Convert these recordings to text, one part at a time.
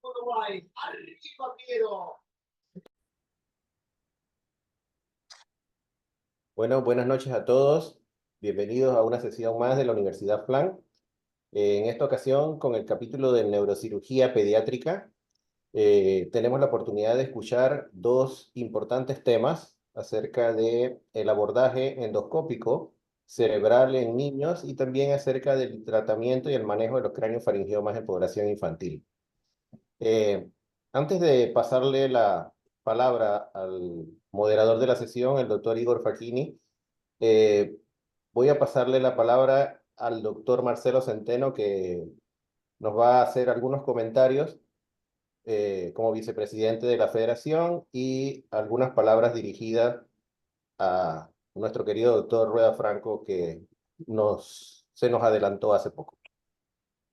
Uruguay, arriba Piero. Bueno, buenas noches a todos. Bienvenidos a una sesión más de la Universidad FLAN. En esta ocasión, con el capítulo de neurocirugía pediátrica, tenemos la oportunidad de escuchar dos importantes temas acerca de el abordaje endoscópico cerebral en niños y también acerca del tratamiento y el manejo de los craneofaringiomas en población infantil. Eh, Antes de pasarle la palabra al moderador de la sesión, el doctor Igor Facchini, eh, voy a pasarle la palabra al doctor Marcelo Centeno, que nos va a hacer algunos comentarios como vicepresidente de la federación y algunas palabras dirigidas a nuestro querido doctor Rueda Franco, que se nos adelantó hace poco.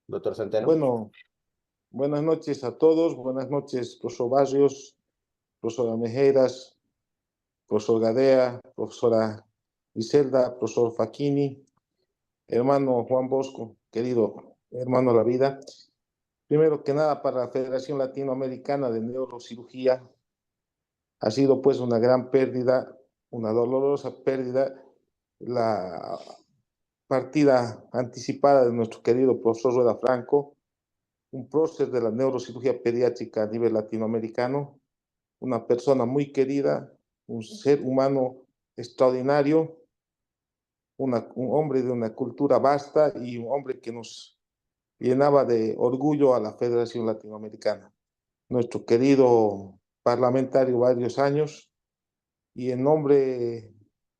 Doctor Centeno. Bueno, buenas noches a todos. Buenas noches, profesor Barrios, profesora Mejeiras, profesor Gadea, profesora Griselda, profesor Facchini, hermano Juan Bosco, querido hermano de la vida. Primero que nada, para la Federación Latinoamericana de Neurocirugía ha sido pues una gran pérdida, una dolorosa pérdida, la partida anticipada de nuestro querido profesor Rueda Franco, un prócer de la neurocirugía pediátrica a nivel latinoamericano, una persona muy querida, un ser humano extraordinario, un hombre de una cultura vasta y un hombre que nos llenaba de orgullo a la Federación Latinoamericana. Nuestro querido parlamentario varios años, y en nombre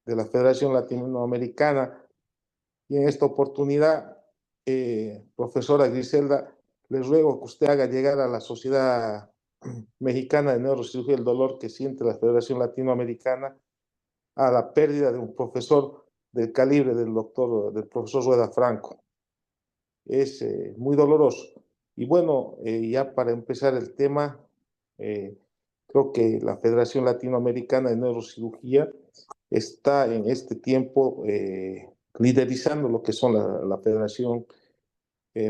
de la Federación Latinoamericana y en esta oportunidad, profesora Griselda, les ruego que usted haga llegar a la Sociedad Mexicana de Neurocirugía el dolor que siente la Federación Latinoamericana a la pérdida de un profesor del calibre del profesor Rueda Franco. Es muy doloroso. Y bueno, ya para empezar el tema, creo que la Federación Latinoamericana de Neurocirugía está en este tiempo liderizando lo que son la Federación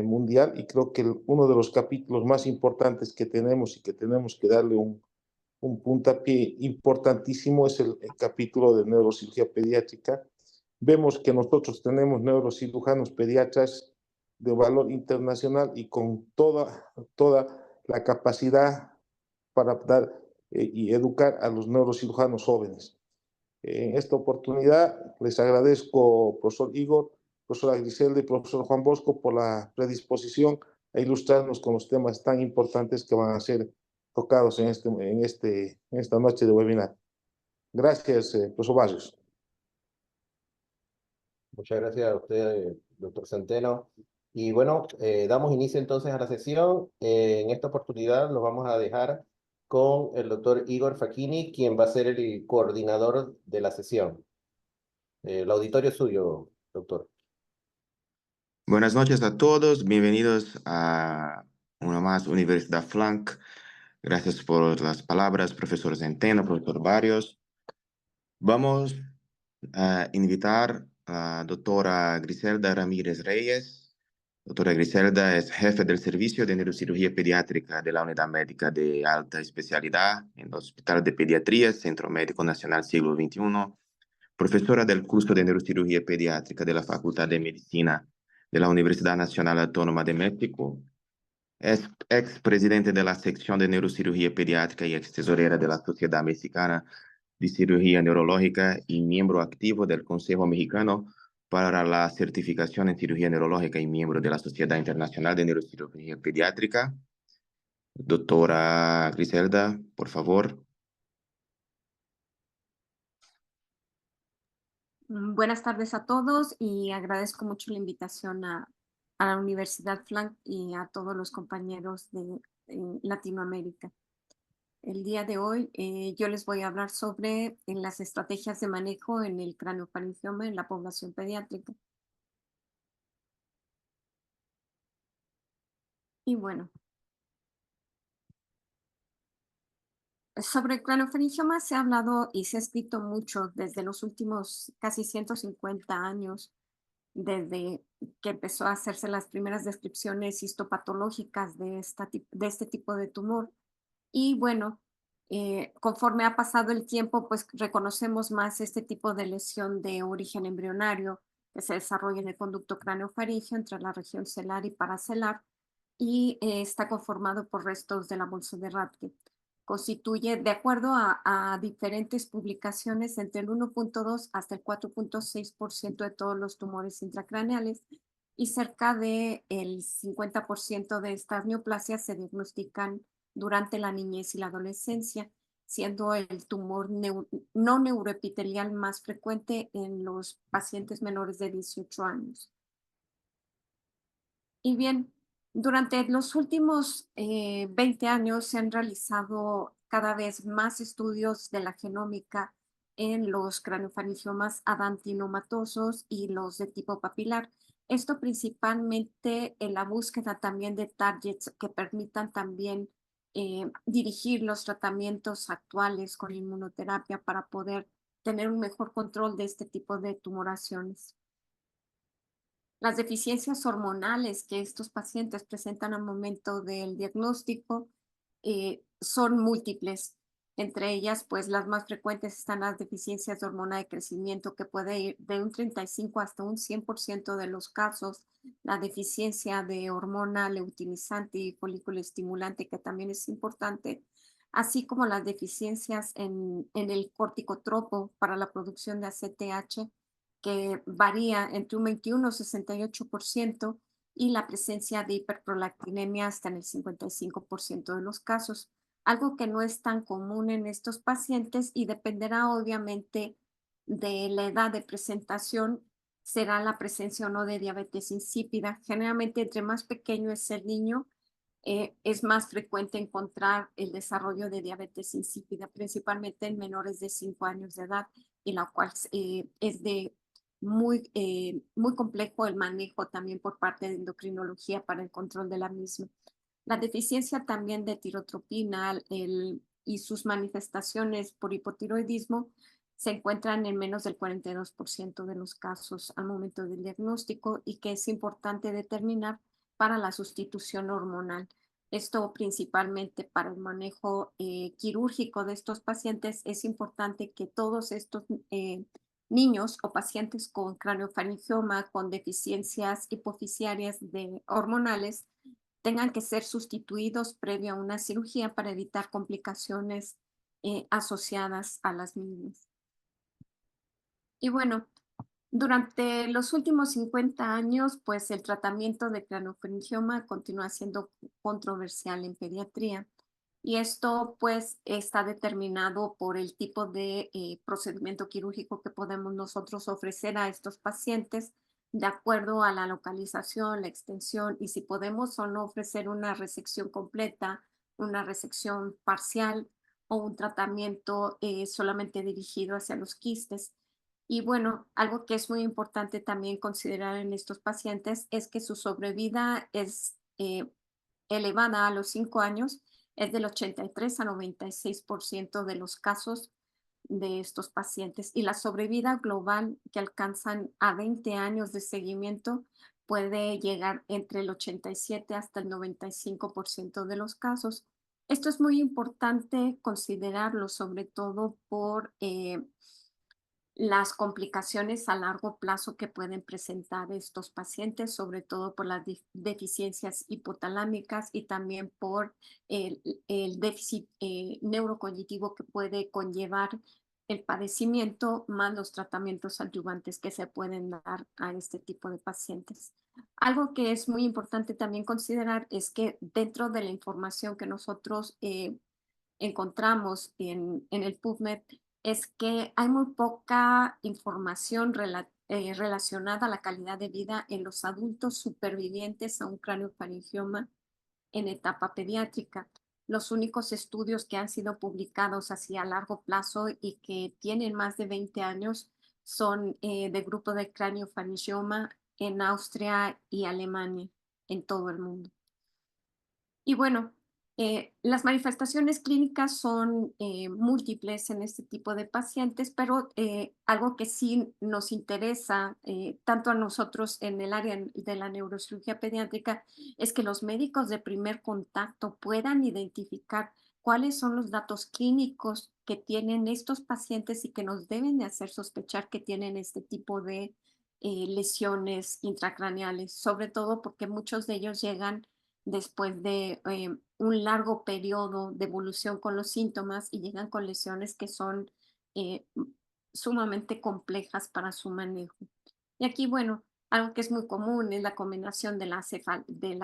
Mundial, y creo que uno de los capítulos más importantes que tenemos y que tenemos que darle un puntapié importantísimo es el capítulo de neurocirugía pediátrica. Vemos que nosotros tenemos neurocirujanos pediatras de valor internacional y con toda la capacidad para dar y educar a los neurocirujanos jóvenes. En esta oportunidad les agradezco, profesor Igor, profesora Griselda y profesor Juan Bosco, por la predisposición a ilustrarnos con los temas tan importantes que van a ser tocados en esta noche de webinar. Gracias, profesor Barrios. Muchas gracias a usted, doctor Centeno. Y bueno, damos inicio entonces a la sesión. En esta oportunidad nos vamos a dejar con el doctor Igor Facchini, quien va a ser el coordinador de la sesión. El auditorio es suyo, doctor. Buenas noches a todos, bienvenidos a una más Universidad FLAN. Gracias por las palabras, profesor Centeno, profesor Barrios. Vamos a invitar a la doctora Griselda Ramírez Reyes. Doctora Griselda es jefe del Servicio de Neurocirugía Pediátrica de la Unidad Médica de Alta Especialidad en el Hospital de Pediatría, Centro Médico Nacional Siglo XXI, profesora del curso de Neurocirugía Pediátrica de la Facultad de Medicina de la Universidad Nacional Autónoma de México. Es ex-presidente de la sección de Neurocirugía Pediátrica y ex-tesorera de la Sociedad Mexicana de Cirugía Neurológica y miembro activo del Consejo Mexicano para la Certificación en Cirugía Neurológica y miembro de la Sociedad Internacional de Neurocirugía Pediátrica. Doctora Griselda, por favor. Buenas tardes a todos y agradezco mucho la invitación a la Universidad FLAN y a todos los compañeros de Latinoamérica. El día de hoy yo les voy a hablar sobre las estrategias de manejo en el craneofaringioma en la población pediátrica. Y bueno, sobre el craneofaringioma se ha hablado y se ha escrito mucho desde los últimos casi 150 años. desde que empezó a hacerse las primeras descripciones histopatológicas de este tipo de tumor. Y bueno, conforme ha pasado el tiempo, pues reconocemos más este tipo de lesión de origen embrionario que se desarrolla en el conducto cráneo-faríngeo entre la región celar y paracelar y está conformado por restos de la bolsa de Rathke. Constituye, de acuerdo a diferentes publicaciones, entre el 1.2 hasta el 4.6% de todos los tumores intracraneales y cerca del 50% de estas neoplasias se diagnostican durante la niñez y la adolescencia, siendo el tumor no neuroepitelial más frecuente en los pacientes menores de 18 años. Y bien, durante los últimos 20 años se han realizado cada vez más estudios de la genómica en los craneofaringiomas adantinomatosos y los de tipo papilar. Esto principalmente en la búsqueda también de targets que permitan también dirigir los tratamientos actuales con inmunoterapia para poder tener un mejor control de este tipo de tumoraciones. Las deficiencias hormonales que estos pacientes presentan al momento del diagnóstico son múltiples. Entre ellas, pues las más frecuentes están las deficiencias de hormona de crecimiento, que puede ir de un 35 hasta un 100% de los casos. La deficiencia de hormona luteinizante y folículo estimulante, que también es importante, así como las deficiencias en el corticotropo para la producción de ACTH, que varía entre un 21 y 68%, y la presencia de hiperprolactinemia hasta en el 55% de los casos, algo que no es tan común en estos pacientes y dependerá obviamente de la edad de presentación, será la presencia o no de diabetes insípida. Generalmente, entre más pequeño es el niño, es más frecuente encontrar el desarrollo de diabetes insípida, principalmente en menores de 5 años de edad, y la cual es de muy complejo el manejo también por parte de endocrinología para el control de la misma. La deficiencia también de tirotropina y sus manifestaciones por hipotiroidismo se encuentran en menos del 42% de los casos al momento del diagnóstico y que es importante determinar para la sustitución hormonal. Esto principalmente para el manejo quirúrgico de estos pacientes. Es importante que todos estos niños o pacientes con craneofaringioma, con deficiencias hipofisiarias hormonales, tengan que ser sustituidos previo a una cirugía para evitar complicaciones asociadas a las mismas. Y bueno, durante los últimos 50 años, pues el tratamiento de craneofaringioma continúa siendo controversial en pediatría. Y esto pues está determinado por el tipo de procedimiento quirúrgico que podemos nosotros ofrecer a estos pacientes de acuerdo a la localización, la extensión y si podemos o no ofrecer una resección completa, una resección parcial o un tratamiento solamente dirigido hacia los quistes. Y bueno, algo que es muy importante también considerar en estos pacientes es que su sobrevida es elevada a los 5 años, es del 83 a 96% de los casos de estos pacientes. Y la sobrevida global que alcanzan a 20 años de seguimiento puede llegar entre el 87 hasta el 95% de los casos. Esto es muy importante considerarlo, sobre todo por las complicaciones a largo plazo que pueden presentar estos pacientes, sobre todo por las deficiencias hipotalámicas y también por el déficit neurocognitivo que puede conllevar el padecimiento, más los tratamientos adyuvantes que se pueden dar a este tipo de pacientes. Algo que es muy importante también considerar es que dentro de la información que nosotros encontramos en el PubMed es que hay muy poca información relacionada a la calidad de vida en los adultos supervivientes a un craneofaringioma en etapa pediátrica. Los únicos estudios que han sido publicados así a largo plazo y que tienen más de 20 años son de grupo de craneofaringioma en Austria y Alemania, en todo el mundo. Y bueno, Las manifestaciones clínicas son múltiples en este tipo de pacientes, pero algo que sí nos interesa tanto a nosotros en el área de la neurocirugía pediátrica es que los médicos de primer contacto puedan identificar cuáles son los datos clínicos que tienen estos pacientes y que nos deben de hacer sospechar que tienen este tipo de lesiones intracraneales, sobre todo porque muchos de ellos llegan después de un largo periodo de evolución con los síntomas y llegan con lesiones que son sumamente complejas para su manejo. Y aquí, bueno, algo que es muy común es la combinación de la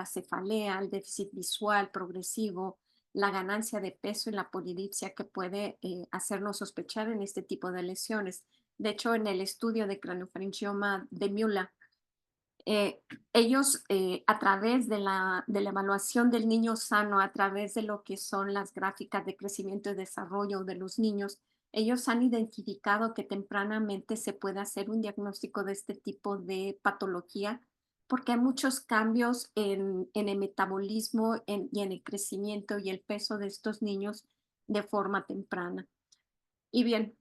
cefalea, el déficit visual progresivo, la ganancia de peso y la polidipsia que puede hacernos sospechar en este tipo de lesiones. De hecho, en el estudio de craniofaringioma de Müller, ellos a través de la evaluación del niño sano, a través de lo que son las gráficas de crecimiento y desarrollo de los niños, ellos han identificado que tempranamente se puede hacer un diagnóstico de este tipo de patología porque hay muchos cambios en el metabolismo y en el crecimiento y el peso de estos niños de forma temprana. Y bien,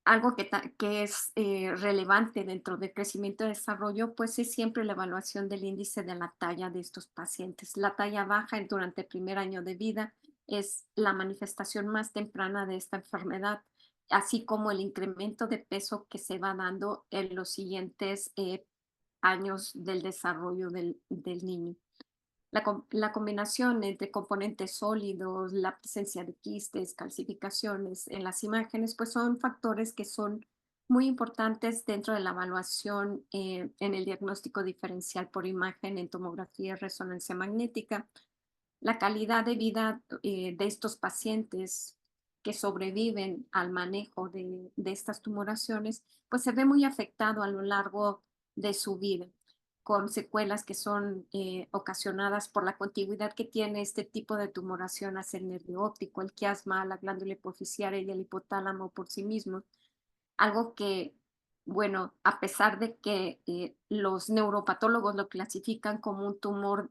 algo que es relevante dentro del crecimiento y desarrollo, pues es siempre la evaluación del índice de la talla de estos pacientes. La talla baja durante el primer año de vida es la manifestación más temprana de esta enfermedad, así como el incremento de peso que se va dando en los siguientes años del desarrollo del niño. La combinación entre componentes sólidos, la presencia de quistes, calcificaciones en las imágenes, pues son factores que son muy importantes dentro de la evaluación en el diagnóstico diferencial por imagen en tomografía y resonancia magnética. La calidad de vida de estos pacientes que sobreviven al manejo de estas tumoraciones, pues se ve muy afectado a lo largo de su vida, con secuelas que son ocasionadas por la contigüidad que tiene este tipo de tumoración hacia el nervio óptico, el quiasma, la glándula hipoficiaria y el hipotálamo por sí mismos. Algo que, bueno, a pesar de que los neuropatólogos lo clasifican como un tumor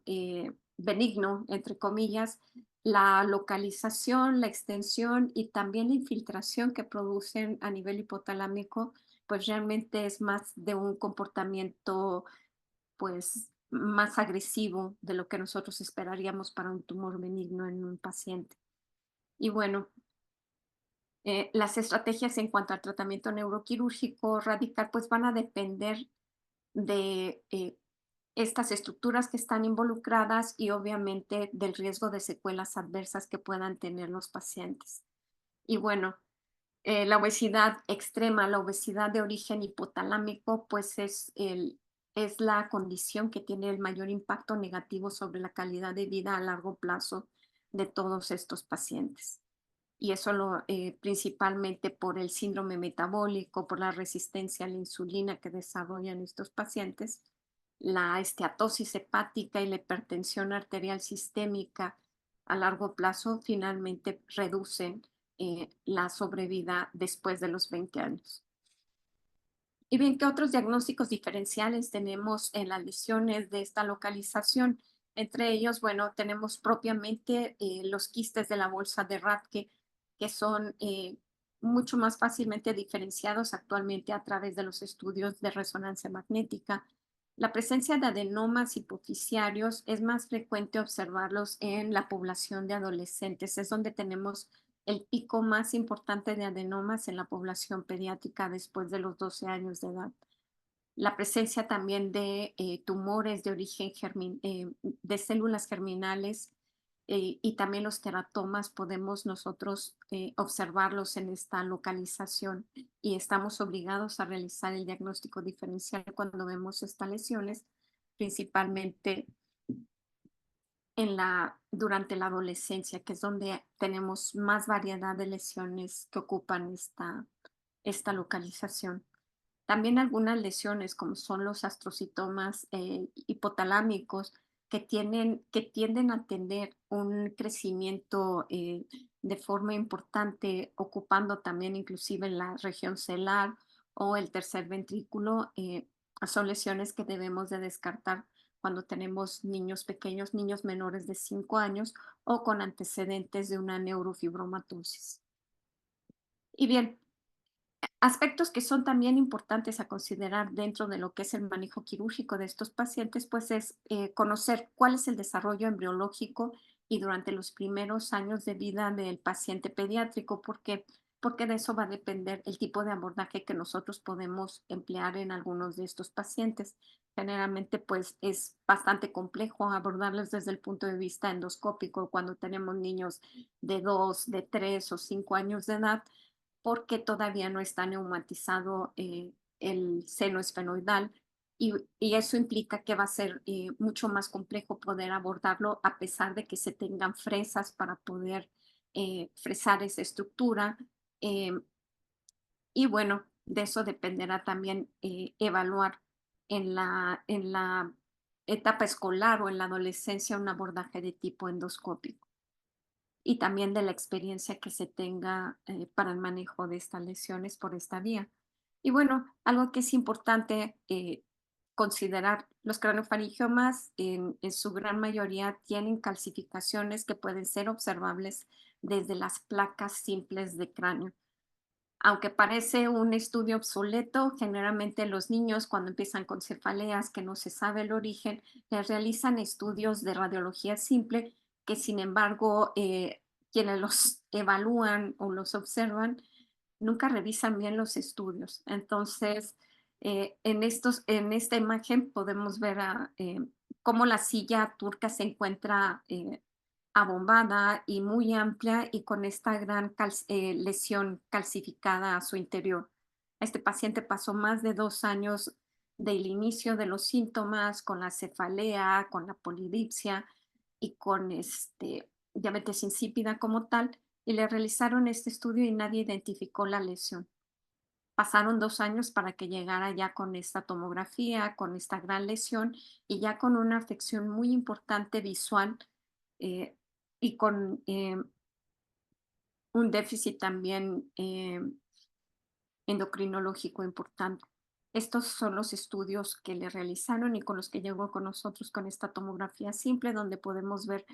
benigno, entre comillas, la localización, la extensión y también la infiltración que producen a nivel hipotalámico, pues realmente es más de un comportamiento pues más agresivo de lo que nosotros esperaríamos para un tumor benigno en un paciente. Y bueno, las estrategias en cuanto al tratamiento neuroquirúrgico radical pues van a depender de estas estructuras que están involucradas y obviamente del riesgo de secuelas adversas que puedan tener los pacientes. Y bueno, la obesidad extrema, la obesidad de origen hipotalámico, pues es la condición que tiene el mayor impacto negativo sobre la calidad de vida a largo plazo de todos estos pacientes. Y eso principalmente por el síndrome metabólico, por la resistencia a la insulina que desarrollan estos pacientes, la esteatosis hepática y la hipertensión arterial sistémica a largo plazo finalmente reducen la sobrevida después de los 20 años. Y bien, ¿qué otros diagnósticos diferenciales tenemos en las lesiones de esta localización? Entre ellos, bueno, tenemos propiamente los quistes de la bolsa de Rathke, que son mucho más fácilmente diferenciados actualmente a través de los estudios de resonancia magnética. La presencia de adenomas hipoficiarios es más frecuente observarlos en la población de adolescentes. Es donde tenemos el pico más importante de adenomas en la población pediátrica después de los 12 años de edad. La presencia también de tumores de origen de células germinales y también los teratomas podemos nosotros observarlos en esta localización y estamos obligados a realizar el diagnóstico diferencial cuando vemos estas lesiones, principalmente durante la adolescencia, que es donde tenemos más variedad de lesiones que ocupan esta localización. También algunas lesiones, como son los astrocitomas hipotalámicos, que tienden a tener un crecimiento de forma importante, ocupando también inclusive la región celar o el tercer ventrículo, son lesiones que debemos de descartar cuando tenemos niños pequeños, niños menores de 5 años o con antecedentes de una neurofibromatosis. Y bien, aspectos que son también importantes a considerar dentro de lo que es el manejo quirúrgico de estos pacientes, pues es conocer cuál es el desarrollo embriológico y durante los primeros años de vida del paciente pediátrico, porque de eso va a depender el tipo de abordaje que nosotros podemos emplear en algunos de estos pacientes. Generalmente, pues es bastante complejo abordarlos desde el punto de vista endoscópico cuando tenemos niños de 2, de 3 o 5 años de edad, porque todavía no está neumatizado el seno esfenoidal y eso implica que va a ser mucho más complejo poder abordarlo a pesar de que se tengan fresas para poder fresar esa estructura. eh, y bueno, de eso dependerá también evaluar en la etapa escolar o en la adolescencia un abordaje de tipo endoscópico y también de la experiencia que se tenga para el manejo de estas lesiones por esta vía. Y bueno, algo que es importante considerar, los craneofaringiomas en su gran mayoría tienen calcificaciones que pueden ser observables desde las placas simples de cráneo. Aunque parece un estudio obsoleto, generalmente los niños cuando empiezan con cefaleas que no se sabe el origen, les realizan estudios de radiología simple que sin embargo quienes los evalúan o los observan nunca revisan bien los estudios. Entonces, en esta imagen podemos ver cómo la silla turca se encuentra abombada y muy amplia y con esta gran lesión calcificada a su interior. Este paciente pasó más de 2 años del inicio de los síntomas con la cefalea, con la polidipsia y con diabetes insípida como tal, y le realizaron este estudio y nadie identificó la lesión. Pasaron 2 años para que llegara ya con esta tomografía, con esta gran lesión y ya con una afección muy importante visual eh, y con un déficit también endocrinológico importante. Estos son los estudios que le realizaron y con los que llegó con nosotros con esta tomografía simple, donde podemos ver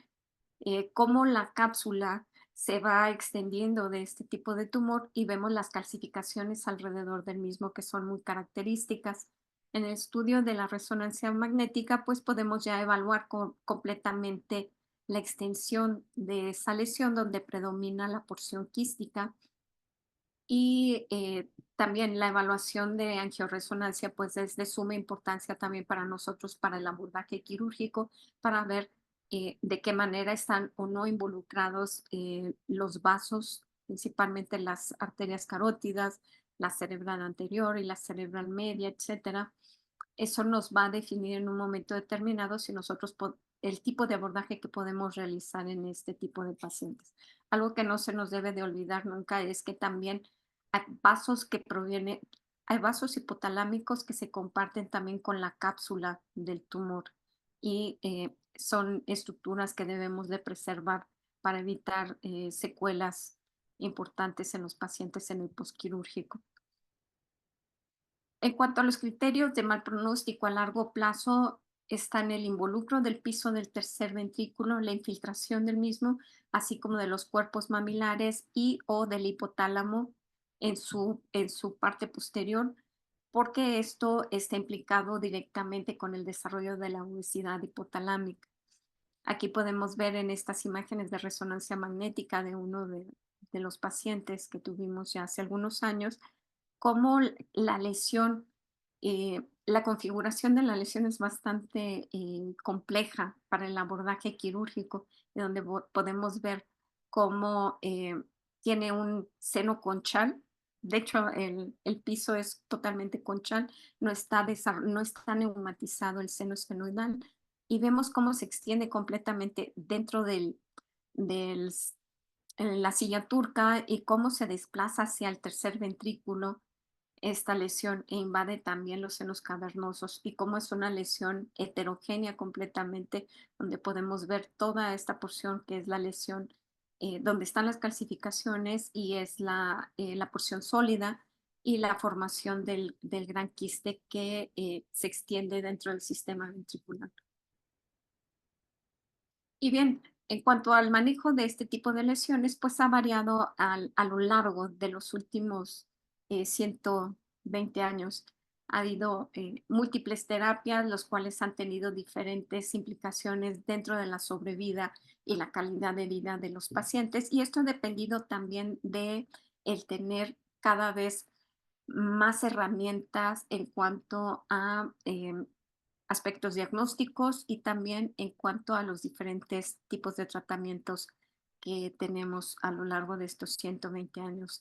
cómo la cápsula se va extendiendo de este tipo de tumor y vemos las calcificaciones alrededor del mismo que son muy características. En el estudio de la resonancia magnética, pues podemos ya evaluar completamente la extensión de esa lesión donde predomina la porción quística y también la evaluación de angioresonancia, pues es de suma importancia también para nosotros, para el abordaje quirúrgico, para ver de qué manera están o no involucrados los vasos, principalmente las arterias carótidas, la cerebral anterior y la cerebral media, etcétera. Eso nos va a definir en un momento determinado si nosotros el tipo de abordaje que podemos realizar en este tipo de pacientes. Algo que no se nos debe de olvidar nunca es que también hay vasos hipotalámicos que se comparten también con la cápsula del tumor y son estructuras que debemos de preservar para evitar secuelas importantes en los pacientes en el posquirúrgico. En cuanto a los criterios de mal pronóstico a largo plazo, están el involucro del piso del tercer ventrículo, la infiltración del mismo, así como de los cuerpos mamilares y o del hipotálamo en su parte posterior, porque esto está implicado directamente con el desarrollo de la obesidad hipotalámica. Aquí podemos ver en estas imágenes de resonancia magnética de uno de los pacientes que tuvimos ya hace algunos años, cómo la lesión, la configuración de la lesión es bastante compleja para el abordaje quirúrgico, de donde podemos ver cómo tiene un seno conchal. De hecho, el piso es totalmente conchal, no está neumatizado el seno esfenoidal y vemos cómo se extiende completamente dentro en la silla turca y cómo se desplaza hacia el tercer ventrículo esta lesión e invade también los senos cavernosos y cómo es una lesión heterogénea completamente, donde podemos ver toda esta porción que es la lesión donde están las calcificaciones y es la porción sólida y la formación del gran quiste que se extiende dentro del sistema ventricular. Y bien, en cuanto al manejo de este tipo de lesiones, pues ha variado a lo largo de los últimos 120 años. Ha habido múltiples terapias, los cuales han tenido diferentes implicaciones dentro de la sobrevida y la calidad de vida de los pacientes. Y esto ha dependido también de el tener cada vez más herramientas en cuanto a aspectos diagnósticos y también en cuanto a los diferentes tipos de tratamientos que tenemos a lo largo de estos 120 años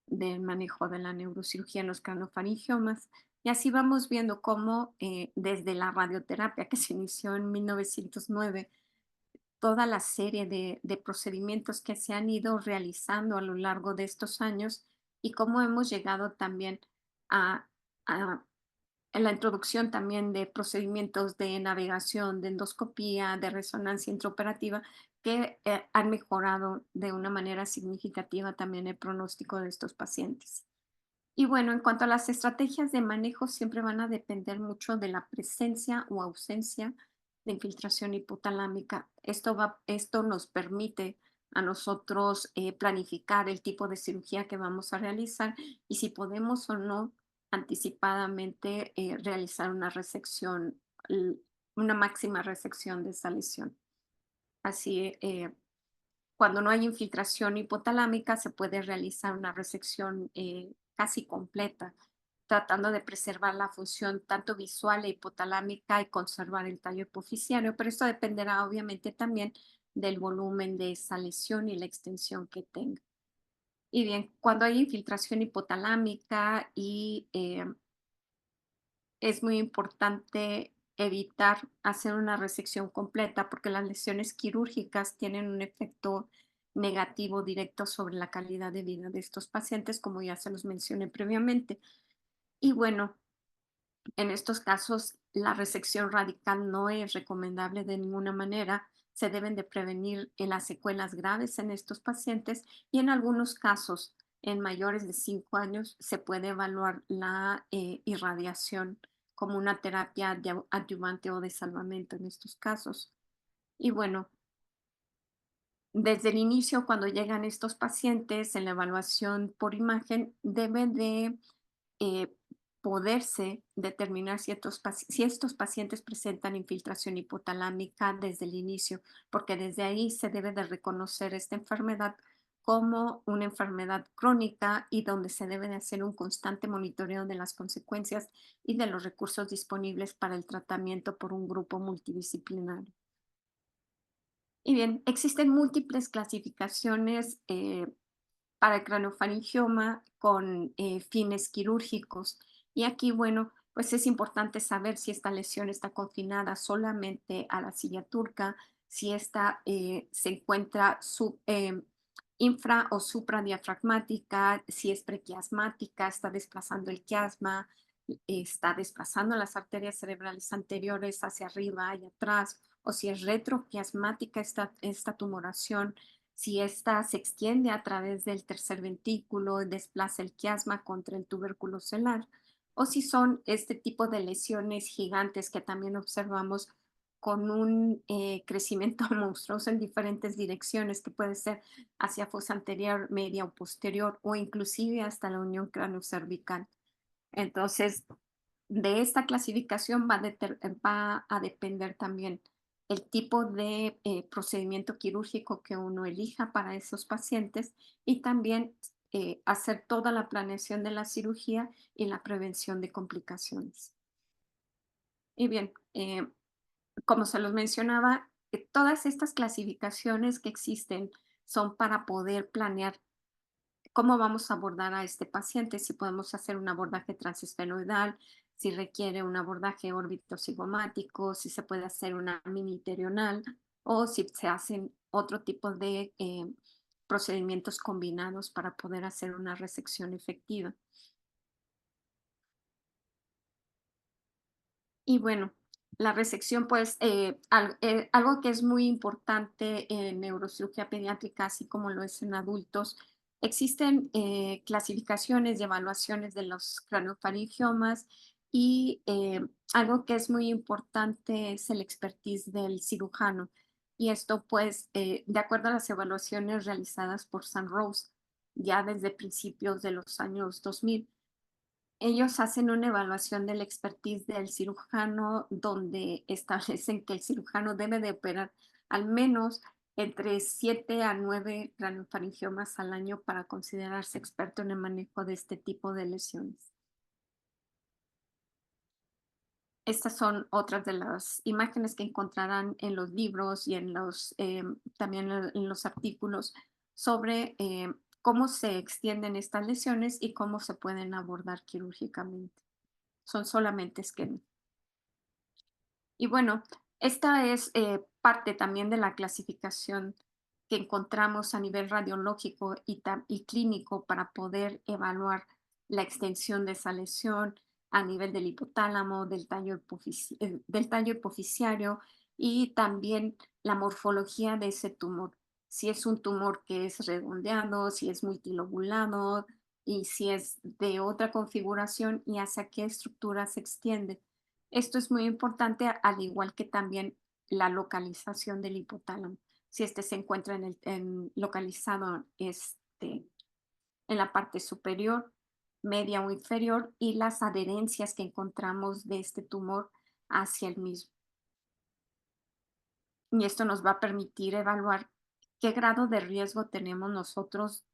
del manejo de la neurocirugía en los craniofaringiomas. Y así vamos viendo cómo desde la radioterapia que se inició en 1909, toda la serie de procedimientos que se han ido realizando a lo largo de estos años y cómo hemos llegado también a, a en la introducción también de procedimientos de navegación, de endoscopía, de resonancia intraoperativa, que han mejorado de una manera significativa también el pronóstico de estos pacientes. Y bueno, en cuanto a las estrategias de manejo, siempre van a depender mucho de la presencia o ausencia de infiltración hipotalámica. Esto nos permite a nosotros planificar el tipo de cirugía que vamos a realizar y si podemos o no anticipadamente realizar una resección, una máxima resección de esa lesión. Así, cuando no hay infiltración hipotalámica, se puede realizar una resección casi completa, tratando de preservar la función tanto visual e hipotalámica y conservar el tallo hipoficiario, pero esto dependerá obviamente también del volumen de esa lesión y la extensión que tenga. Y bien, cuando hay infiltración hipotalámica y es muy importante evitar hacer una resección completa porque las lesiones quirúrgicas tienen un efecto negativo directo sobre la calidad de vida de estos pacientes, como ya se los mencioné previamente. Y bueno, en estos casos, la resección radical no es recomendable de ninguna manera. Se deben de prevenir las secuelas graves en estos pacientes y en algunos casos, en mayores de 5 años, se puede evaluar la irradiación como una terapia adyuvante o de salvamento en estos casos. Y bueno, desde el inicio, cuando llegan estos pacientes en la evaluación por imagen, debe de eh, poderse determinar si estos pacientes presentan infiltración hipotalámica desde el inicio, porque desde ahí se debe de reconocer esta enfermedad como una enfermedad crónica y donde se debe de hacer un constante monitoreo de las consecuencias y de los recursos disponibles para el tratamiento por un grupo multidisciplinario. Y bien, existen múltiples clasificaciones para el craniofaringioma con fines quirúrgicos. Y aquí, bueno, pues es importante saber si esta lesión está confinada solamente a la silla turca, si esta se encuentra infra o supradiafragmática, si es prequiasmática, está desplazando el quiasma, está desplazando las arterias cerebrales anteriores hacia arriba y atrás, o si es retroquiasmática esta tumoración, si ésta se extiende a través del tercer ventrículo, desplaza el quiasma contra el tubérculo celular, o si son este tipo de lesiones gigantes que también observamos con un crecimiento monstruoso en diferentes direcciones, que puede ser hacia fosa anterior, media o posterior, o inclusive hasta la unión cráneo-cervical. Entonces, de esta clasificación va a depender también el tipo de procedimiento quirúrgico que uno elija para esos pacientes y también hacer toda la planeación de la cirugía y la prevención de complicaciones. Y bien, como se los mencionaba, todas estas clasificaciones que existen son para poder planear cómo vamos a abordar a este paciente, si podemos hacer un abordaje transesfenoidal, si requiere un abordaje órbito-cigomático, si se puede hacer una mini-iterional o si se hacen otro tipo de procedimientos combinados para poder hacer una resección efectiva. Y bueno, la resección, pues, algo que es muy importante en neurocirugía pediátrica, así como lo es en adultos, existen clasificaciones y evaluaciones de los craniofaringiomas y algo que es muy importante es el expertise del cirujano. Y esto pues, de acuerdo a las evaluaciones realizadas por San Rose, ya desde principios de los años 2000, ellos hacen una evaluación del expertise del cirujano donde establecen que el cirujano debe de operar al menos entre 7 a 9 craneofaringiomas al año para considerarse experto en el manejo de este tipo de lesiones. Estas son otras de las imágenes que encontrarán en los libros y en también en los artículos sobre cómo se extienden estas lesiones y cómo se pueden abordar quirúrgicamente. Son solamente esquemas. Y bueno, esta es parte también de la clasificación que encontramos a nivel radiológico y clínico para poder evaluar la extensión de esa lesión a nivel del hipotálamo, del tallo hipoficiario y también la morfología de ese tumor. Si es un tumor que es redondeado, si es multilobulado y si es de otra configuración y hacia qué estructura se extiende. Esto es muy importante, al igual que también la localización del hipotálamo. Si este se encuentra localizado en la parte superior, media o inferior, y las adherencias que encontramos de este tumor hacia el mismo. Y esto nos va a permitir evaluar qué grado de riesgo tenemos nosotros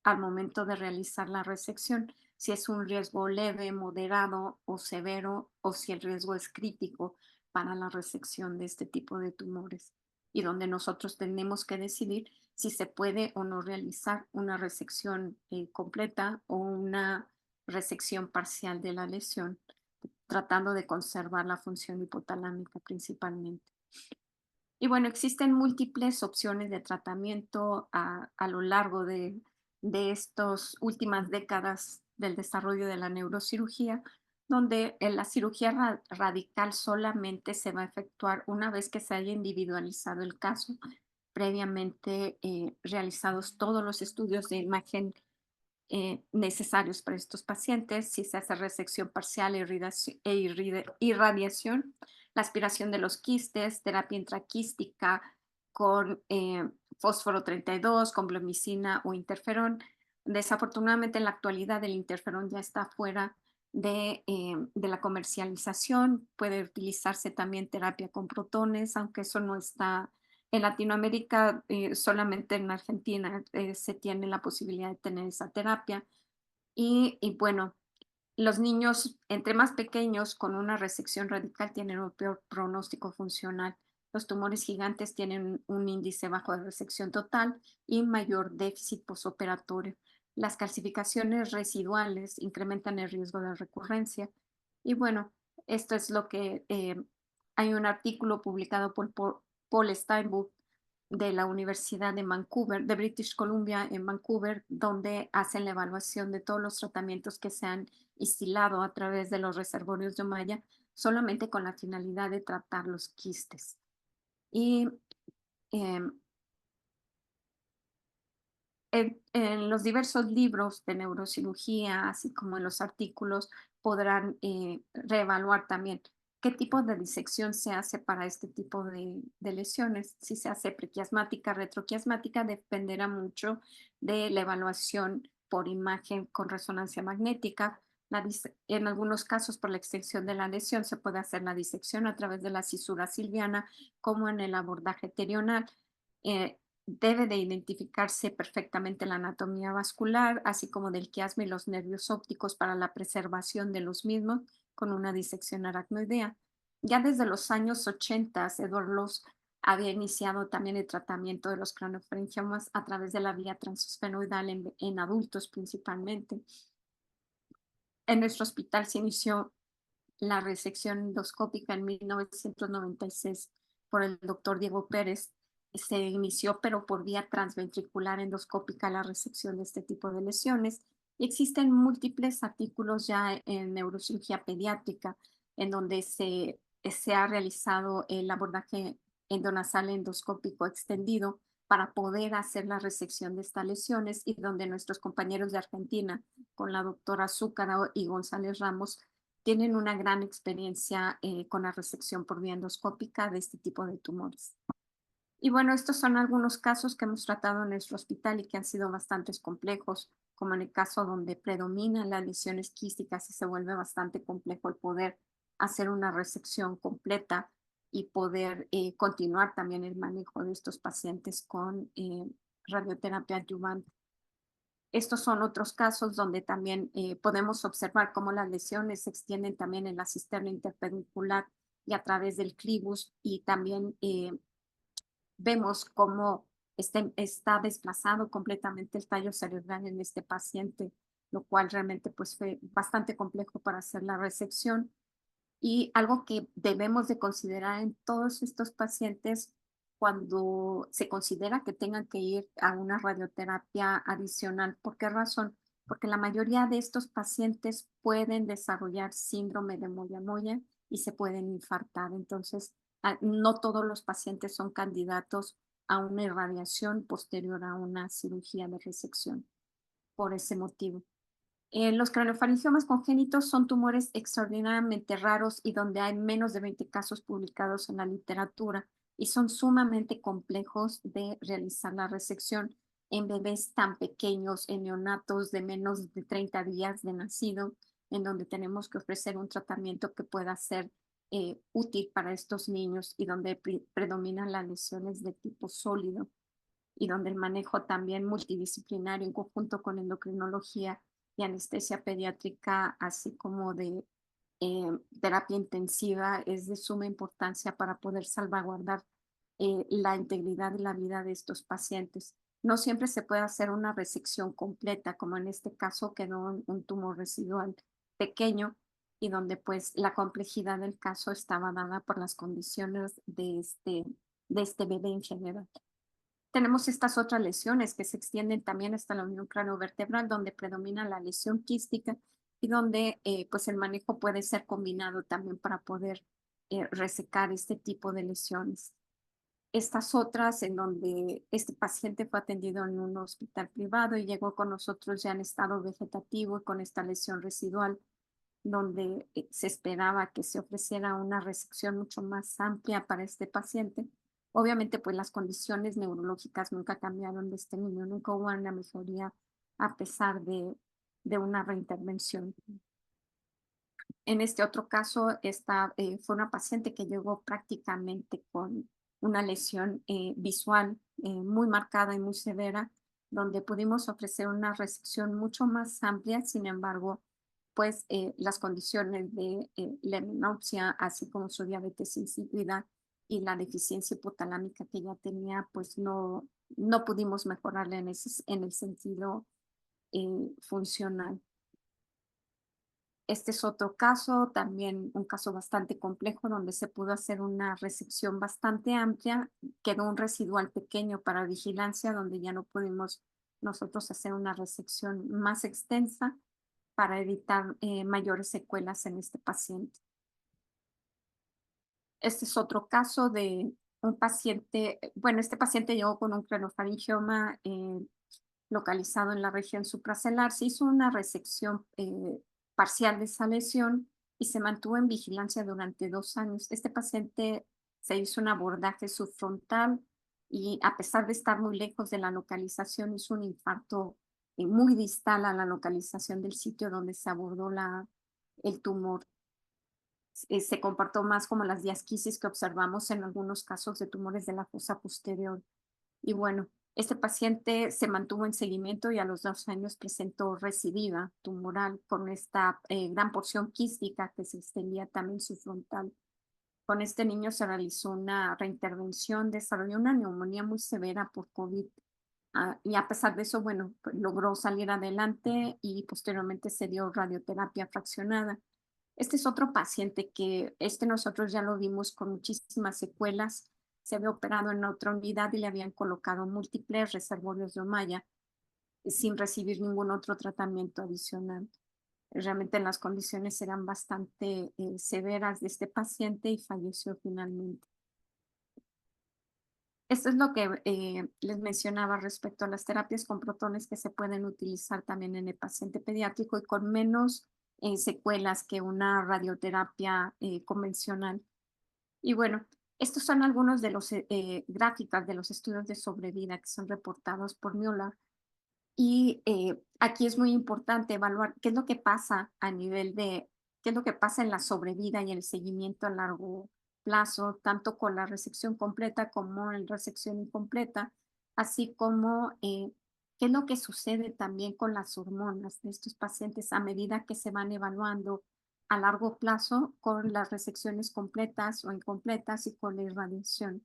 al momento de realizar la resección, si es un riesgo leve, moderado o severo, o si el riesgo es crítico para la resección de este tipo de tumores, y donde nosotros tenemos que decidir si se puede o no realizar una resección completa o una resección parcial de la lesión, tratando de conservar la función hipotalámica principalmente. Y bueno, existen múltiples opciones de tratamiento a lo largo de estas últimas décadas del desarrollo de la neurocirugía, donde la cirugía radical solamente se va a efectuar una vez que se haya individualizado el caso, previamente realizados todos los estudios de imagen necesarios para estos pacientes, si se hace resección parcial e irradiación, la aspiración de los quistes, terapia intraquística con fósforo 32, con blomicina o interferón. Desafortunadamente en la actualidad el interferón ya está fuera de la comercialización. Puede utilizarse también terapia con protones, aunque eso no está en Latinoamérica, solamente en Argentina se tiene la posibilidad de tener esa terapia. Y bueno, los niños, entre más pequeños, con una resección radical, tienen un peor pronóstico funcional. Los tumores gigantes tienen un índice bajo de resección total y mayor déficit posoperatorio. Las calcificaciones residuales incrementan el riesgo de recurrencia. Y bueno, esto es lo que hay un artículo publicado por Paul Steinbuch de la Universidad de Vancouver, de British Columbia en Vancouver, donde hacen la evaluación de todos los tratamientos que se han instilado a través de los reservorios de Ommaya, solamente con la finalidad de tratar los quistes. Y en los diversos libros de neurocirugía, así como en los artículos, podrán reevaluar también qué tipo de disección se hace para este tipo de lesiones. Si se hace prequiasmática, retroquiasmática, dependerá mucho de la evaluación por imagen con resonancia magnética. En algunos casos, por la extensión de la lesión, se puede hacer la disección a través de la cisura silviana, como en el abordaje terional. Debe de identificarse perfectamente la anatomía vascular, así como del quiasma y los nervios ópticos para la preservación de los mismos con una disección aracnoidea. Ya desde los años 80, Edward Loos había iniciado también el tratamiento de los craneofaringiomas a través de la vía transesfenoidal en adultos principalmente. En nuestro hospital se inició la resección endoscópica en 1996 por el doctor Diego Pérez. Se inició, pero por vía transventricular endoscópica, la resección de este tipo de lesiones. Y existen múltiples artículos ya en neurocirugía pediátrica en donde se ha realizado el abordaje endonasal endoscópico extendido para poder hacer la resección de estas lesiones, y donde nuestros compañeros de Argentina, con la doctora Zúcara y González Ramos, tienen una gran experiencia con la resección por vía endoscópica de este tipo de tumores. Y bueno, estos son algunos casos que hemos tratado en nuestro hospital y que han sido bastante complejos, como en el caso donde predominan las lesiones quísticas y se vuelve bastante complejo el poder hacer una resección completa y poder continuar también el manejo de estos pacientes con radioterapia adyuvante. Estos son otros casos donde también podemos observar cómo las lesiones se extienden también en la cisterna interpedicular y a través del clivus, y también vemos cómo está desplazado completamente el tallo cerebral en este paciente, lo cual realmente pues fue bastante complejo para hacer la resección. Y algo que debemos de considerar en todos estos pacientes cuando se considera que tengan que ir a una radioterapia adicional. ¿Por qué razón? Porque la mayoría de estos pacientes pueden desarrollar síndrome de Moyamoya y se pueden infartar. Entonces, no todos los pacientes son candidatos a una irradiación posterior a una cirugía de resección por ese motivo. Los craneofaringiomas congénitos son tumores extraordinariamente raros y donde hay menos de 20 casos publicados en la literatura, y son sumamente complejos de realizar la resección en bebés tan pequeños, en neonatos de menos de 30 días de nacido, en donde tenemos que ofrecer un tratamiento que pueda ser útil para estos niños y donde predominan las lesiones de tipo sólido, y donde el manejo también multidisciplinario en conjunto con endocrinología y anestesia pediátrica, así como de terapia intensiva, es de suma importancia para poder salvaguardar la integridad y la vida de estos pacientes. No siempre se puede hacer una resección completa, como en este caso quedó un tumor residual pequeño, y donde pues la complejidad del caso estaba dada por las condiciones de este bebé en general. Tenemos estas otras lesiones que se extienden también hasta la unión craneovertebral, donde predomina la lesión quística y donde pues el manejo puede ser combinado también para poder resecar este tipo de lesiones. Estas otras en donde este paciente fue atendido en un hospital privado y llegó con nosotros ya en estado vegetativo y con esta lesión residual, donde se esperaba que se ofreciera una resección mucho más amplia para este paciente. Obviamente, pues las condiciones neurológicas nunca cambiaron de este niño, nunca hubo una mejoría a pesar de una reintervención. En este otro caso, esta fue una paciente que llegó prácticamente con una lesión visual muy marcada y muy severa, donde pudimos ofrecer una resección mucho más amplia. Sin embargo, pues las condiciones de la menopsia, así como su diabetes insípida y la deficiencia hipotalámica que ya tenía, pues no pudimos mejorarla en el sentido funcional. Este es otro caso, también un caso bastante complejo, donde se pudo hacer una resección bastante amplia. Quedó un residual pequeño para vigilancia, donde ya no pudimos nosotros hacer una resección más extensa para evitar mayores secuelas en este paciente. Este es otro caso de un paciente, bueno, este paciente llegó con un craneofaringioma localizado en la región supracelular. Se hizo una resección parcial de esa lesión y se mantuvo en vigilancia durante 2 años. Este paciente se hizo un abordaje subfrontal y, a pesar de estar muy lejos de la localización, hizo un infarto muy distal a la localización del sitio donde se abordó el tumor. Se comportó más como las diasquisis que observamos en algunos casos de tumores de la fosa posterior. Y bueno, este paciente se mantuvo en seguimiento y a los 2 años presentó recidiva tumoral con esta gran porción quística que se extendía también subfrontal. Con este niño se realizó una reintervención, desarrolló una neumonía muy severa por COVID. Y a pesar de eso, bueno, pues logró salir adelante y posteriormente se dio radioterapia fraccionada. Este es otro paciente que nosotros ya lo vimos con muchísimas secuelas. Se había operado en otra unidad y le habían colocado múltiples reservorios de Ommaya sin recibir ningún otro tratamiento adicional. Realmente las condiciones eran bastante severas de este paciente y falleció finalmente. Esto es lo que les mencionaba respecto a las terapias con protones que se pueden utilizar también en el paciente pediátrico y con menos secuelas que una radioterapia convencional. Y bueno, Estos son algunos de los gráficas de los estudios de sobrevida que son reportados por Mueller. Y aquí es muy importante evaluar qué es lo que pasa a nivel de, qué es lo que pasa en la sobrevida y el seguimiento a largo plazo, tanto con la resección completa como en resección incompleta, así como qué es lo que sucede también con las hormonas de estos pacientes a medida que se van evaluando a largo plazo con las resecciones completas o incompletas y con la irradiación.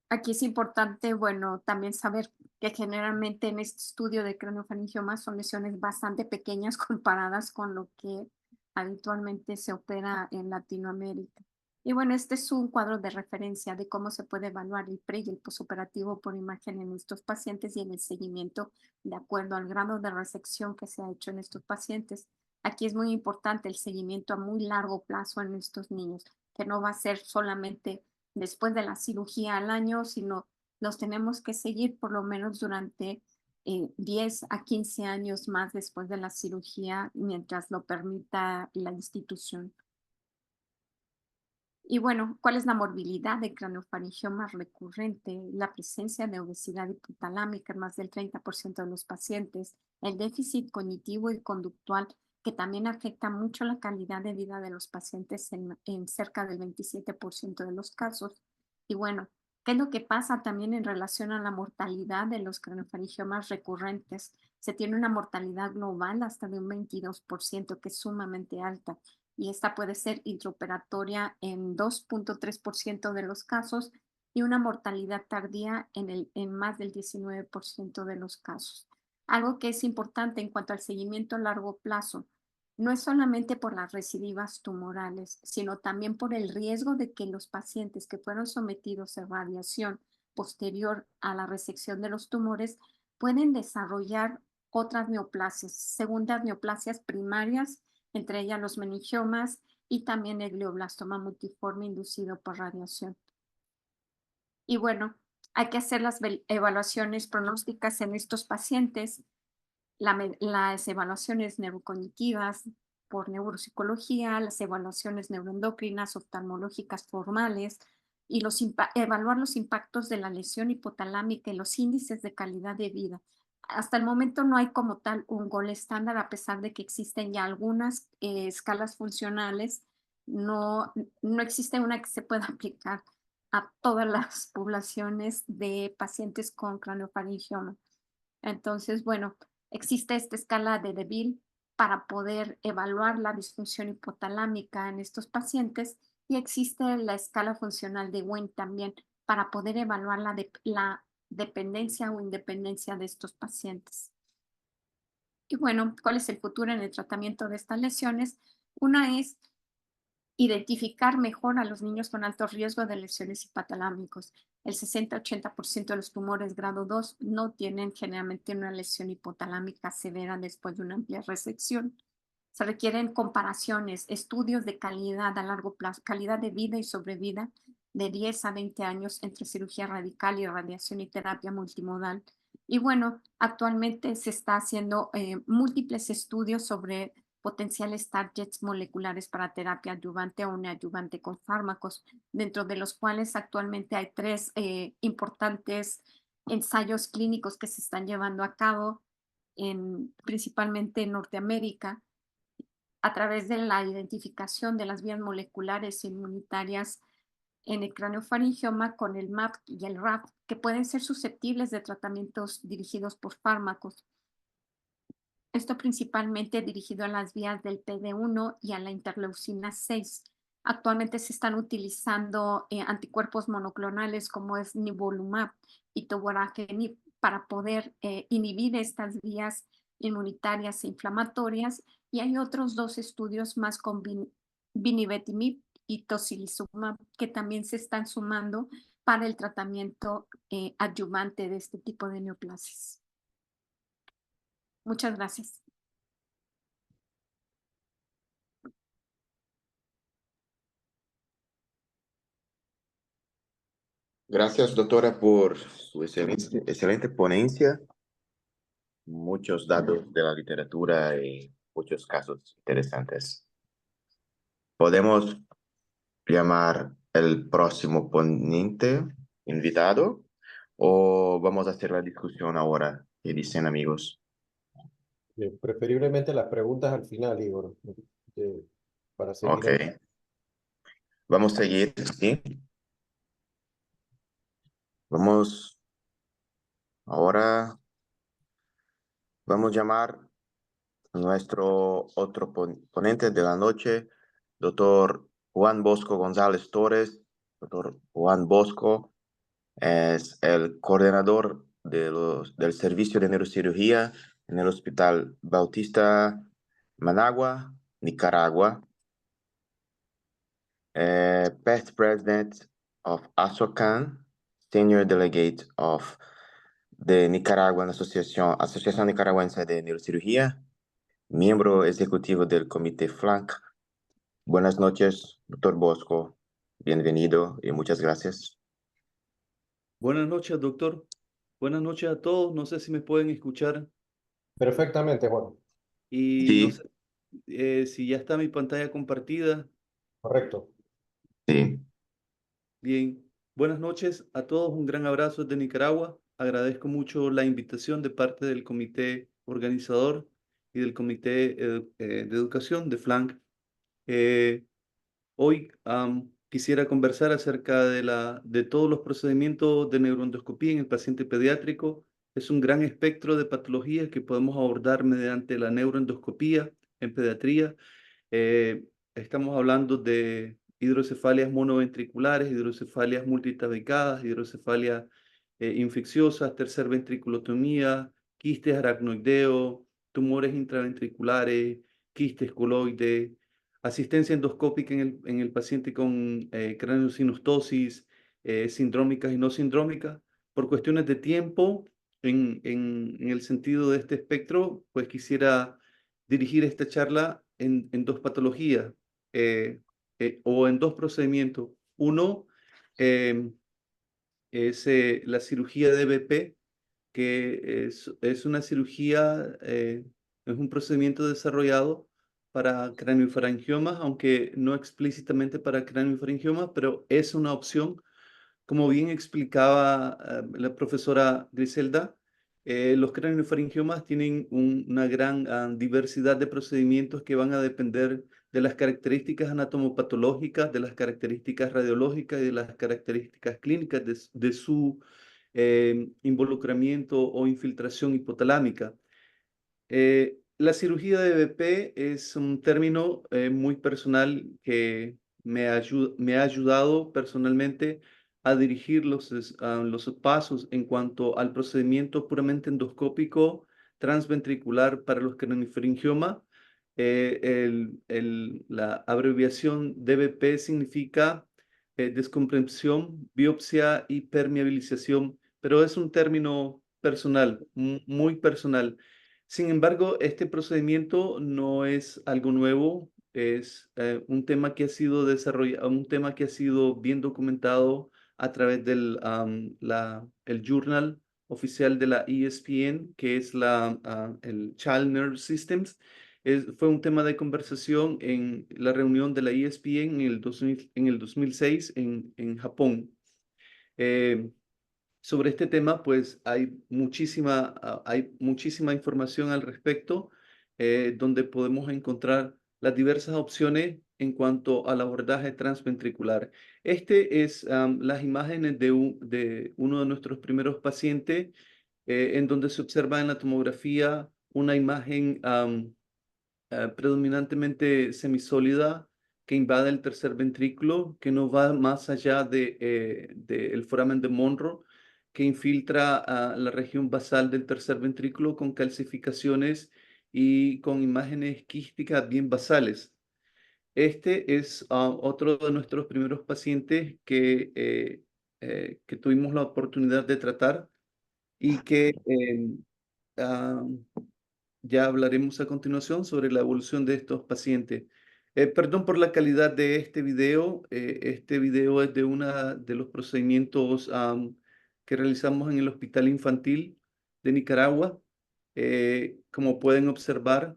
Aquí es importante, bueno, también saber que generalmente en este estudio de craneofaringiomas son lesiones bastante pequeñas comparadas con lo que habitualmente se opera en Latinoamérica. Y bueno, este es un cuadro de referencia de cómo se puede evaluar el pre y el posoperativo por imagen en estos pacientes y en el seguimiento de acuerdo al grado de resección que se ha hecho en estos pacientes. Aquí es muy importante el seguimiento a muy largo plazo en estos niños, que no va a ser solamente después de la cirugía al año, sino los tenemos que seguir por lo menos durante 10 a 15 años más después de la cirugía, mientras lo permita la institución. Y bueno, ¿cuál es la morbilidad de craneofaringioma recurrente? La presencia de obesidad hipotalámica en más del 30% de los pacientes, el déficit cognitivo y conductual, que también afecta mucho la calidad de vida de los pacientes en cerca del 27% de los casos. Y bueno, ¿qué es lo que pasa también en relación a la mortalidad de los craneofaringiomas recurrentes? Se tiene una mortalidad global hasta de un 22%, que es sumamente alta, y esta puede ser intraoperatoria en 2.3% de los casos y una mortalidad tardía en más del 19% de los casos. Algo que es importante en cuanto al seguimiento a largo plazo, no es solamente por las recidivas tumorales, sino también por el riesgo de que los pacientes que fueron sometidos a radiación posterior a la resección de los tumores pueden desarrollar otras neoplasias, segundas neoplasias primarias, entre ellas los meningiomas y también el glioblastoma multiforme inducido por radiación. Y bueno, hay que hacer las evaluaciones pronósticas en estos pacientes, las evaluaciones neurocognitivas por neuropsicología, las evaluaciones neuroendocrinas, oftalmológicas formales, y evaluar los impactos de la lesión hipotalámica y los índices de calidad de vida. Hasta el momento no hay como tal un gol estándar, a pesar de que existen ya algunas escalas funcionales, no existe una que se pueda aplicar a todas las poblaciones de pacientes con craneofaringioma. Entonces, bueno, existe esta escala de DeVille para poder evaluar la disfunción hipotalámica en estos pacientes, y existe la escala funcional de Wayne también para poder evaluar la dependencia o independencia de estos pacientes. Y bueno, ¿cuál es el futuro en el tratamiento de estas lesiones? Una es identificar mejor a los niños con alto riesgo de lesiones hipotalámicos. El 60-80% de los tumores grado 2 no tienen generalmente una lesión hipotalámica severa después de una amplia resección. Se requieren comparaciones, estudios de calidad a largo plazo, calidad de vida y sobrevida de 10 a 20 años entre cirugía radical y radiación y terapia multimodal. Y bueno, actualmente se está haciendo múltiples estudios sobre potenciales targets moleculares para terapia adyuvante o neoadyuvante con fármacos, dentro de los cuales actualmente hay 3 importantes ensayos clínicos que se están llevando a cabo principalmente en Norteamérica, a través de la identificación de las vías moleculares inmunitarias en el craneofaringioma con el MAP y el RAF, que pueden ser susceptibles de tratamientos dirigidos por fármacos. Esto principalmente dirigido a las vías del PD1 y a la interleucina 6. Actualmente se están utilizando anticuerpos monoclonales como es nivolumab y tovorafenib para poder inhibir estas vías inmunitarias e inflamatorias, y hay otros 2 estudios más con binibetimib y tocilizumab que también se están sumando para el tratamiento adyuvante de este tipo de neoplasias. Muchas gracias. Gracias, doctora, por su excelente ponencia. Muchos datos de la literatura y muchos casos interesantes. Podemos llamar el próximo ponente invitado o vamos a hacer la discusión ahora? ¿Qué dicen, amigos? Preferiblemente las preguntas al final, Igor, para seguir. Ok, vamos a seguir, ¿sí? Vamos, ahora vamos a llamar a nuestro otro ponente de la noche, doctor Juan Bosco González Torres. Doctor Juan Bosco es el coordinador del servicio de neurocirugía en el Hospital Bautista Managua, Nicaragua. Past President of ASOCAN, Senior Delegate of the Nicaraguan Asociación Nicaragüense de Neurocirugía, miembro ejecutivo del Comité FLANC. Buenas noches, doctor Bosco. Bienvenido y muchas gracias. Buenas noches, doctor. Buenas noches a todos. No sé si me pueden escuchar Perfectamente, Juan. y no Sí, sé si ya está mi pantalla compartida. Correcto. sí. Bien. Buenas noches a todos. Un gran abrazo desde Nicaragua. Agradezco mucho la invitación de parte del comité organizador y del comité de educación de FLANC. Hoy quisiera conversar acerca de todos los procedimientos de neuroendoscopía en el paciente pediátrico. Es un gran espectro de patologías que podemos abordar mediante la neuroendoscopía en pediatría. Eh, Estamos hablando de hidrocefalias monoventriculares, hidrocefalias multitabicadas, hidrocefalias infecciosas, tercer ventriculotomía, quistes aracnoideo, tumores intraventriculares, quistes coloides, asistencia endoscópica en el paciente con craneosinostosis, sindrómicas y no sindrómicas. Por cuestiones de tiempo, en el sentido de este espectro, pues quisiera dirigir esta charla en dos patologías o en dos procedimientos. Uno es la cirugía de BP, que es una cirugía, es un procedimiento desarrollado para craniofarangiomas, aunque no explícitamente para craniofarangiomas, pero es una opción como bien explicaba la profesora Griselda, los craniofaringiomas tienen una gran diversidad de procedimientos que van a depender de las características anatomopatológicas, de las características radiológicas y de las características clínicas de su involucramiento o infiltración hipotalámica. La cirugía de BP es un término muy personal que me ha ayudado personalmente a dirigir los pasos en cuanto al procedimiento puramente endoscópico transventricular para los craniofaringiomas. La abreviación DBP significa descompresión, biopsia y permeabilización, pero es un término personal, muy personal. Sin embargo, este procedimiento no es algo nuevo, es un tema que ha sido desarrollado, un tema que ha sido bien documentado a través el journal oficial de la ESPN, que es el Child Nerve Systems. Fue un tema de conversación en la reunión de la ESPN en el 2006 en Japón. Sobre este tema, pues hay muchísima información al respecto, donde podemos encontrar las diversas opciones en cuanto al abordaje transventricular. Este es las imágenes de uno de nuestros primeros pacientes, en donde se observa en la tomografía una imagen predominantemente semisólida que invade el tercer ventrículo, que no va más allá del foramen de Monro, que infiltra a la región basal del tercer ventrículo con calcificaciones y con imágenes quísticas bien basales. Este es otro de nuestros primeros pacientes que tuvimos la oportunidad de tratar y que ah, ya hablaremos a continuación sobre la evolución de estos pacientes. Perdón por la calidad de este video. Este video es de uno de los procedimientos que realizamos en el Hospital Infantil de Nicaragua. Como pueden observar,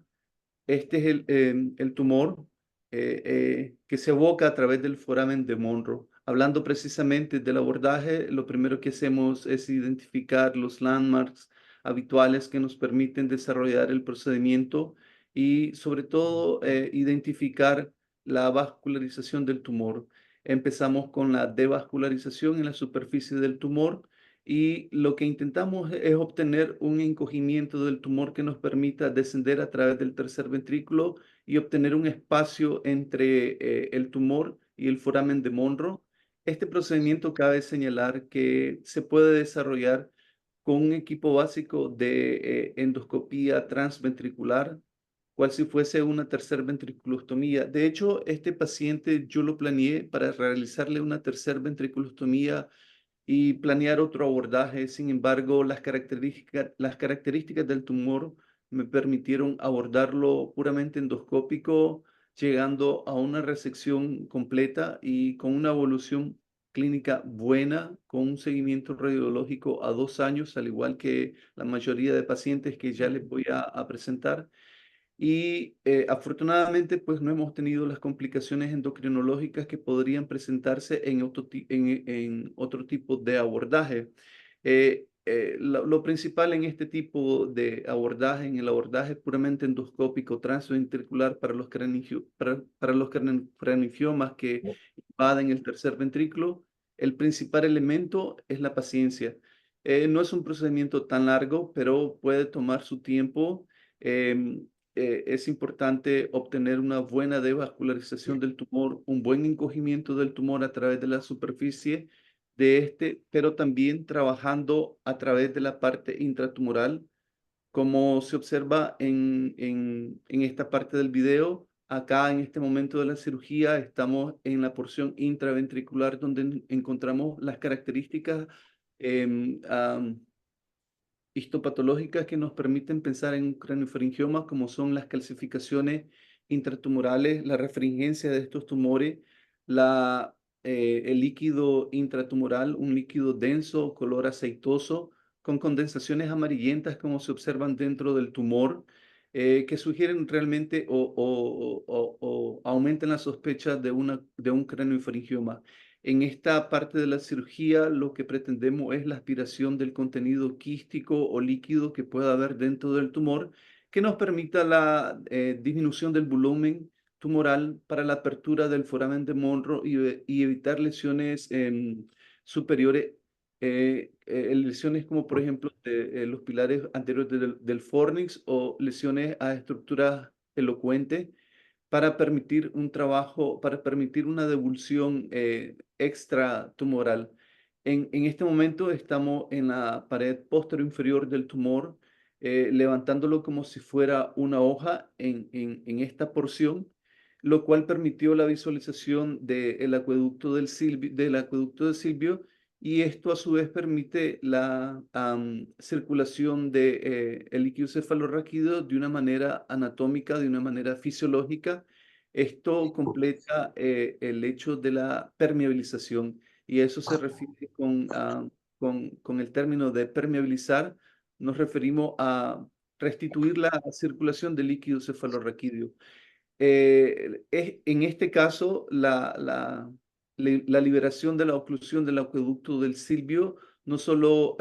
este es el tumor que se evoca a través del foramen de Monro. Hablando precisamente del abordaje, lo primero que hacemos es identificar los landmarks habituales que nos permiten desarrollar el procedimiento y sobre todo identificar la vascularización del tumor. Empezamos con la devascularización en la superficie del tumor y lo que intentamos es obtener un encogimiento del tumor que nos permita descender a través del tercer ventrículo y obtener un espacio entre el tumor y el foramen de Monro. Este procedimiento cabe señalar que se puede desarrollar con un equipo básico de endoscopía transventricular, cual si fuese una tercer ventriculostomía. De hecho, este paciente yo lo planeé para realizarle una tercer ventriculostomía y planear otro abordaje. Sin embargo, las características del tumor me permitieron abordarlo puramente endoscópico, llegando a una resección completa y con una evolución clínica buena, con un seguimiento radiológico a 2 años, al igual que la mayoría de pacientes que ya les voy a presentar. Y afortunadamente, pues no hemos tenido las complicaciones endocrinológicas que podrían presentarse en otro tipo de abordaje. Lo principal en este tipo de abordaje, en el abordaje puramente endoscópico transventricular para los cranioangiomas que invaden el tercer ventrículo, el principal elemento es la paciencia. No es un procedimiento tan largo, pero puede tomar su tiempo. Em, es importante obtener una buena devascularización del tumor, un buen encogimiento del tumor a través de la superficie de este, pero también trabajando a través de la parte intratumoral, como se observa en esta parte del video. Acá en este momento de la cirugía estamos en la porción intraventricular donde encontramos las características em, am, histopatológicas que nos permiten pensar en un craniofaringioma, como son las calcificaciones intratumorales, la refringencia de estos tumores, el líquido intratumoral, un líquido denso, color aceitoso, con condensaciones amarillentas como se observan dentro del tumor, que sugieren realmente o aumentan la sospecha de un craniofaringioma. En esta parte de la cirugía, lo que pretendemos es la aspiración del contenido quístico o líquido que pueda haber dentro del tumor, que nos permita la disminución del volumen tumoral para la apertura del foramen de Monro y evitar lesiones superiores, lesiones como por ejemplo los pilares anteriores del fornix o lesiones a estructuras elocuentes para permitir un trabajo, para permitir una devolución extratumoral. En este momento estamos en la pared posterior inferior del tumor, levantándolo como si fuera una hoja en esta porción, lo cual permitió la visualización del acueducto del Silvio, y esto a su vez permite la circulación de el líquido cefalorraquídeo de una manera anatómica, de una manera fisiológica. Esto completa el hecho de la permeabilización, y a eso se refiere con el término de permeabilizar. Nos referimos a restituir la circulación del líquido cefalorraquídeo. En este caso, la liberación de la oclusión del acueducto del Silvio no solo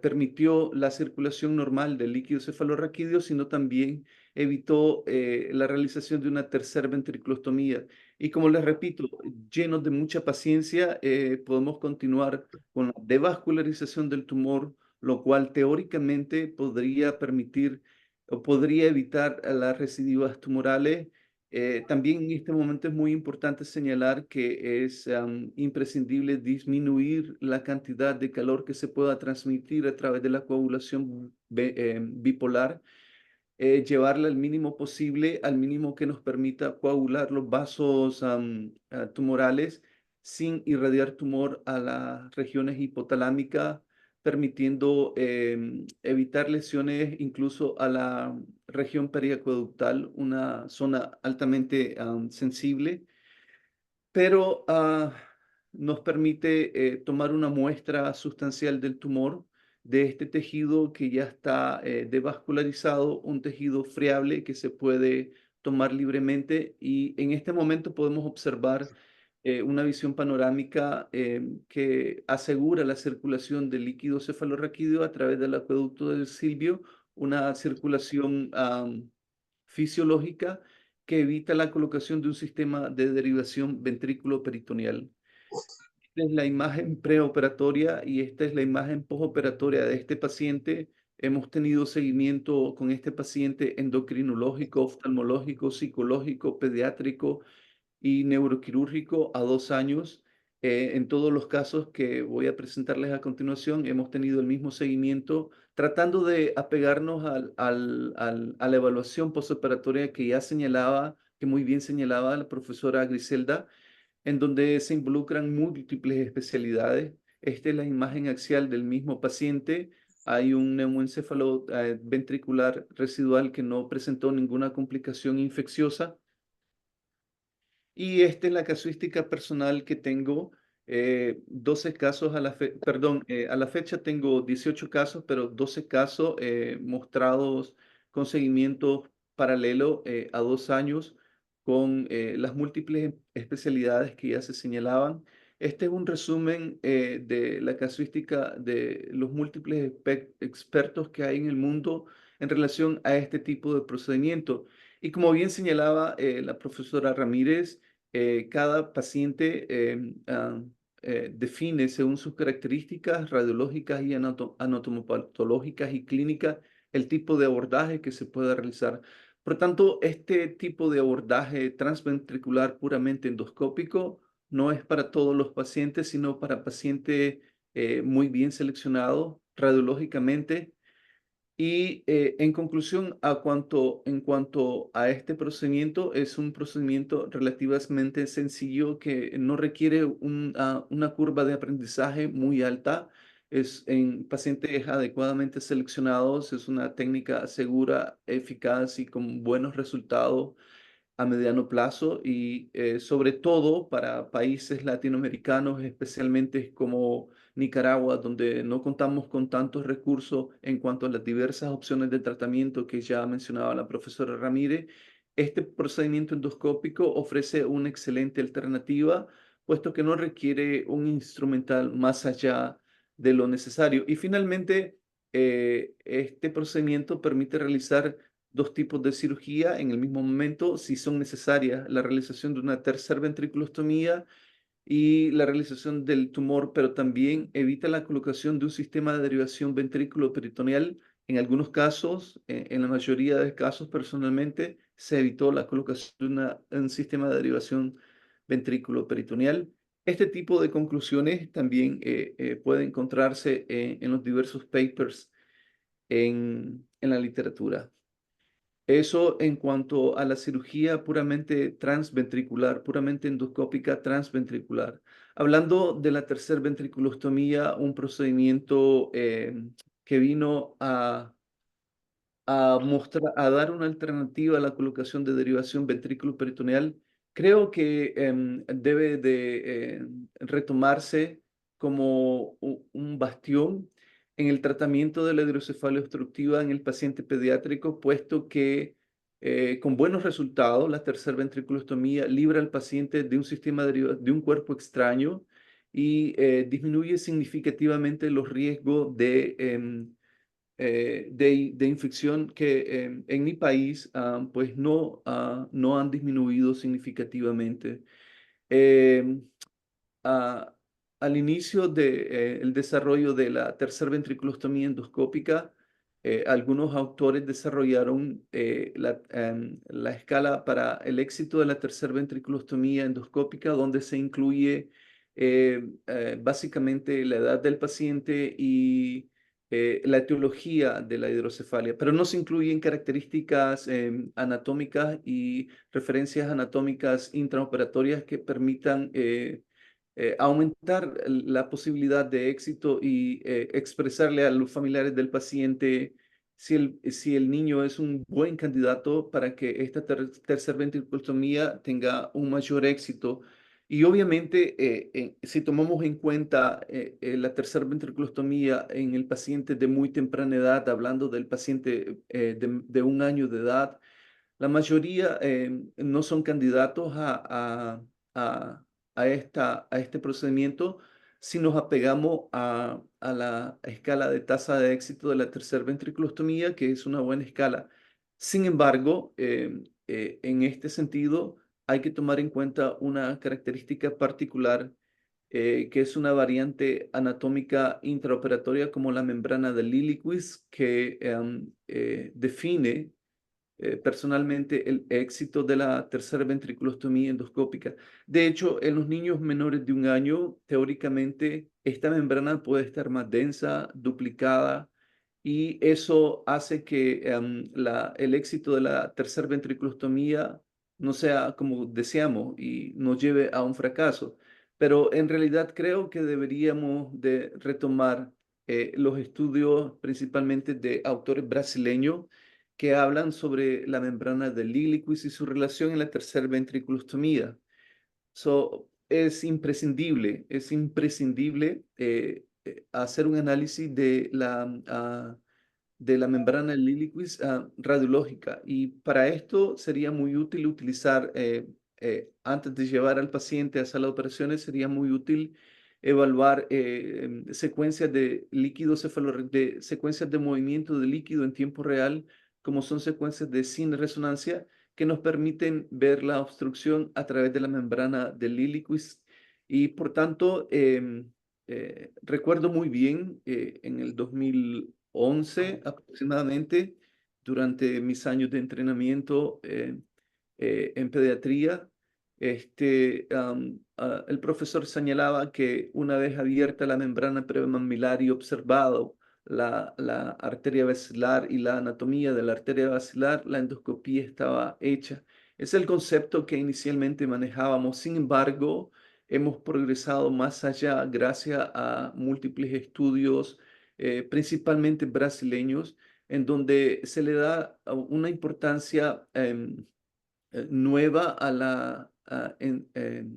permitió la circulación normal del líquido cefalorraquídeo, sino también evitó la realización de una tercera ventriculostomía. Y como les repito, llenos de mucha paciencia, podemos continuar con la devascularización del tumor, lo cual teóricamente podría permitir o podría evitar las recidivas tumorales. También en este momento es muy importante señalar que es imprescindible disminuir la cantidad de calor que se pueda transmitir a través de la coagulación bipolar, llevarla al mínimo posible, al mínimo que nos permita coagular los vasos tumorales sin irradiar tumor a las regiones hipotalámicas, permitiendo evitar lesiones incluso a la región periacueductal, una zona altamente sensible, pero nos permite tomar una muestra sustancial del tumor, de este tejido que ya está devascularizado, un tejido friable que se puede tomar libremente y en este momento podemos observar una visión panorámica que asegura la circulación del líquido cefalorraquídeo a través del acueducto del Silvio, una circulación fisiológica que evita la colocación de un sistema de derivación ventrículo-peritoneal. Esta es la imagen preoperatoria y esta es la imagen postoperatoria de este paciente. Hemos tenido seguimiento con este paciente endocrinológico, oftalmológico, psicológico, pediátrico y neuroquirúrgico a 2 años. En todos los casos que voy a presentarles a continuación, hemos tenido el mismo seguimiento, tratando de apegarnos a la evaluación postoperatoria que ya señalaba, que muy bien señalaba la profesora Griselda, en donde se involucran múltiples especialidades. Esta es la imagen axial del mismo paciente. Hay un neumoencéfalo ventricular residual que no presentó ninguna complicación infecciosa. Y esta es la casuística personal que tengo. 12 casos a la a la fecha tengo 18 casos, pero 12 casos mostrados con seguimiento paralelo a 2 años con las múltiples especialidades que ya se señalaban. Este es un resumen de la casuística de los múltiples expertos que hay en el mundo en relación a este tipo de procedimiento. Y como bien señalaba la profesora Ramírez, cada paciente define según sus características radiológicas y anatomopatológicas y clínicas el tipo de abordaje que se puede realizar. Por tanto, este tipo de abordaje transventricular puramente endoscópico no es para todos los pacientes, sino para pacientes muy bien seleccionados radiológicamente. Y en conclusión, en cuanto a este procedimiento, es un procedimiento relativamente sencillo que no requiere una curva de aprendizaje muy alta. Es en pacientes adecuadamente seleccionados, es una técnica segura, eficaz y con buenos resultados a mediano plazo y sobre todo para países latinoamericanos, especialmente como Nicaragua, donde no contamos con tantos recursos en cuanto a las diversas opciones de tratamiento que ya mencionaba la profesora Ramírez. Este procedimiento endoscópico ofrece una excelente alternativa, puesto que no requiere un instrumental más allá de lo necesario. Y finalmente, este procedimiento permite realizar 2 tipos de cirugía en el mismo momento, si son necesarias, la realización de una tercer ventriculostomía y la realización del tumor, pero también evita la colocación de un sistema de derivación ventrículo-peritoneal. En algunos casos, en la mayoría de casos personalmente, se evitó la colocación de un sistema de derivación ventrículo-peritoneal. Este tipo de conclusiones también puede encontrarse en los diversos papers en la literatura. Eso en cuanto a la cirugía puramente transventricular, puramente endoscópica transventricular. Hablando de la tercer ventriculostomía, un procedimiento que vino a dar una alternativa a la colocación de derivación ventrículo-peritoneal, creo que debe de retomarse como un bastión en el tratamiento de la hidrocefalia obstructiva en el paciente pediátrico, puesto que con buenos resultados la tercer ventriculostomía libra al paciente de un sistema de un cuerpo extraño y disminuye significativamente los riesgos de infección que en mi país pues no han disminuido significativamente. Em, a- Al inicio del desarrollo de la tercer ventriculostomía endoscópica, algunos autores desarrollaron la escala para el éxito de la tercer ventriculostomía endoscópica, donde se incluye básicamente la edad del paciente y la etiología de la hidrocefalia, pero no se incluyen características anatómicas y referencias anatómicas intraoperatorias que permitan aumentar la posibilidad de éxito y expresarle a los familiares del paciente si el niño es un buen candidato para que esta tercer ventriculostomía tenga un mayor éxito. Y obviamente, si tomamos en cuenta la tercer ventriculostomía en el paciente de muy temprana edad, hablando del paciente de 1 año de edad, La mayoría no son candidatos a este procedimiento si nos apegamos a la escala de tasa de éxito de la tercera ventriculostomía, que es una buena escala. Sin embargo, en este sentido, hay que tomar en cuenta una característica particular, que es una variante anatómica intraoperatoria como la membrana de Lilleküs, que define personalmente el éxito de la tercera ventriculostomía endoscópica. De hecho, en los niños menores de 1 año, teóricamente, esta membrana puede estar más densa, duplicada, y eso hace que el éxito de la tercera ventriculostomía no sea como deseamos y nos lleve a un fracaso. Pero en realidad creo que deberíamos de retomar los estudios principalmente de autores brasileños que hablan sobre la membrana de Lilleküs y su relación en la tercera ventriculostomía. Es imprescindible hacer un análisis de la membrana de Lilleküs radiológica, y para esto sería muy útil utilizar, antes de llevar al paciente a sala de operaciones, sería muy útil evaluar secuencias de líquido de secuencias de movimiento de líquido en tiempo real, como son secuencias de cine resonancia, que nos permiten ver la obstrucción a través de la membrana de Lilleküs. Y por tanto, recuerdo muy bien en el 2011 aproximadamente, durante mis años de entrenamiento en pediatría, el profesor señalaba que una vez abierta la membrana premamilar y observado la arteria basilar y la anatomía de la arteria basilar, la endoscopía estaba hecha. Es el concepto que inicialmente manejábamos. Sin embargo, hemos progresado más allá gracias a múltiples estudios, principalmente brasileños, en donde se le da una importancia nueva a la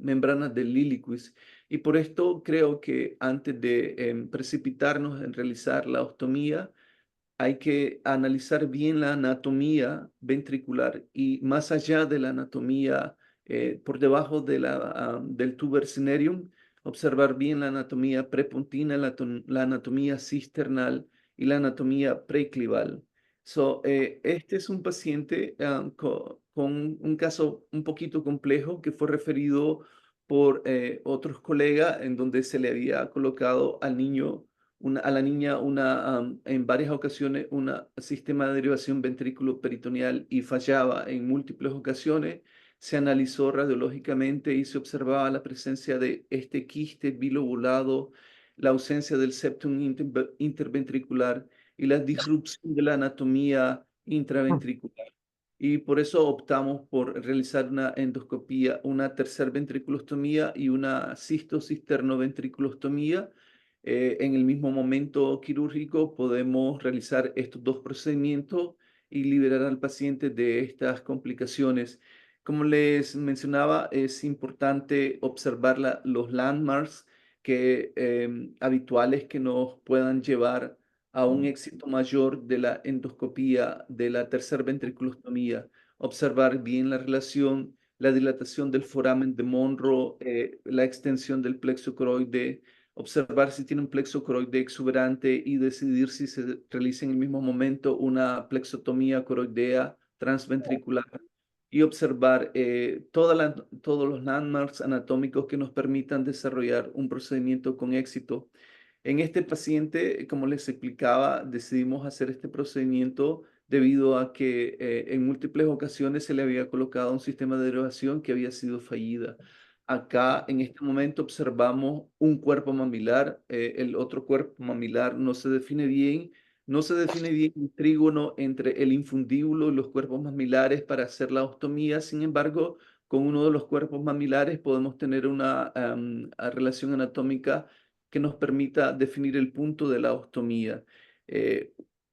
membrana de Lilleküs. Y por esto creo que antes de precipitarnos en realizar la ostomía, hay que analizar bien la anatomía ventricular, y más allá de la anatomía, por debajo de del tuber cinereum, observar bien la anatomía prepontina, la anatomía cisternal y la anatomía preclival. Este es un paciente con un caso un poquito complejo que fue referido por otros colegas, en donde se le había colocado al niño a la niña en varias ocasiones un sistema de derivación ventrículo-peritoneal y fallaba en múltiples ocasiones. Se analizó radiológicamente y se observaba la presencia de este quiste bilobulado, la ausencia del septum interventricular y la disrupción de la anatomía intraventricular. Y por eso optamos por realizar una endoscopía, una tercer ventriculostomía y una cisternoventriculostomía. En el mismo momento quirúrgico podemos realizar estos dos procedimientos y liberar al paciente de estas complicaciones. Como les mencionaba, es importante observar los landmarks habituales que nos puedan llevar a un éxito mayor de la endoscopía de la tercera ventriculostomía. Observar bien la relación, la dilatación del foramen de Monro, la extensión del plexo coroide, observar si tiene un plexo coroide exuberante y decidir si se realiza en el mismo momento una plexotomía coroidea transventricular, y observar todos los landmarks anatómicos que nos permitan desarrollar un procedimiento con éxito. En este paciente, como les explicaba, decidimos hacer este procedimiento debido a que en múltiples ocasiones se le había colocado un sistema de derivación que había sido fallida. Acá, en este momento, observamos un cuerpo mamilar. El otro cuerpo mamilar no se define bien. No se define bien el trígono entre el infundíbulo y los cuerpos mamilares para hacer la ostomía. Sin embargo, con uno de los cuerpos mamilares podemos tener una relación anatómica que nos permita definir el punto de la ostomía.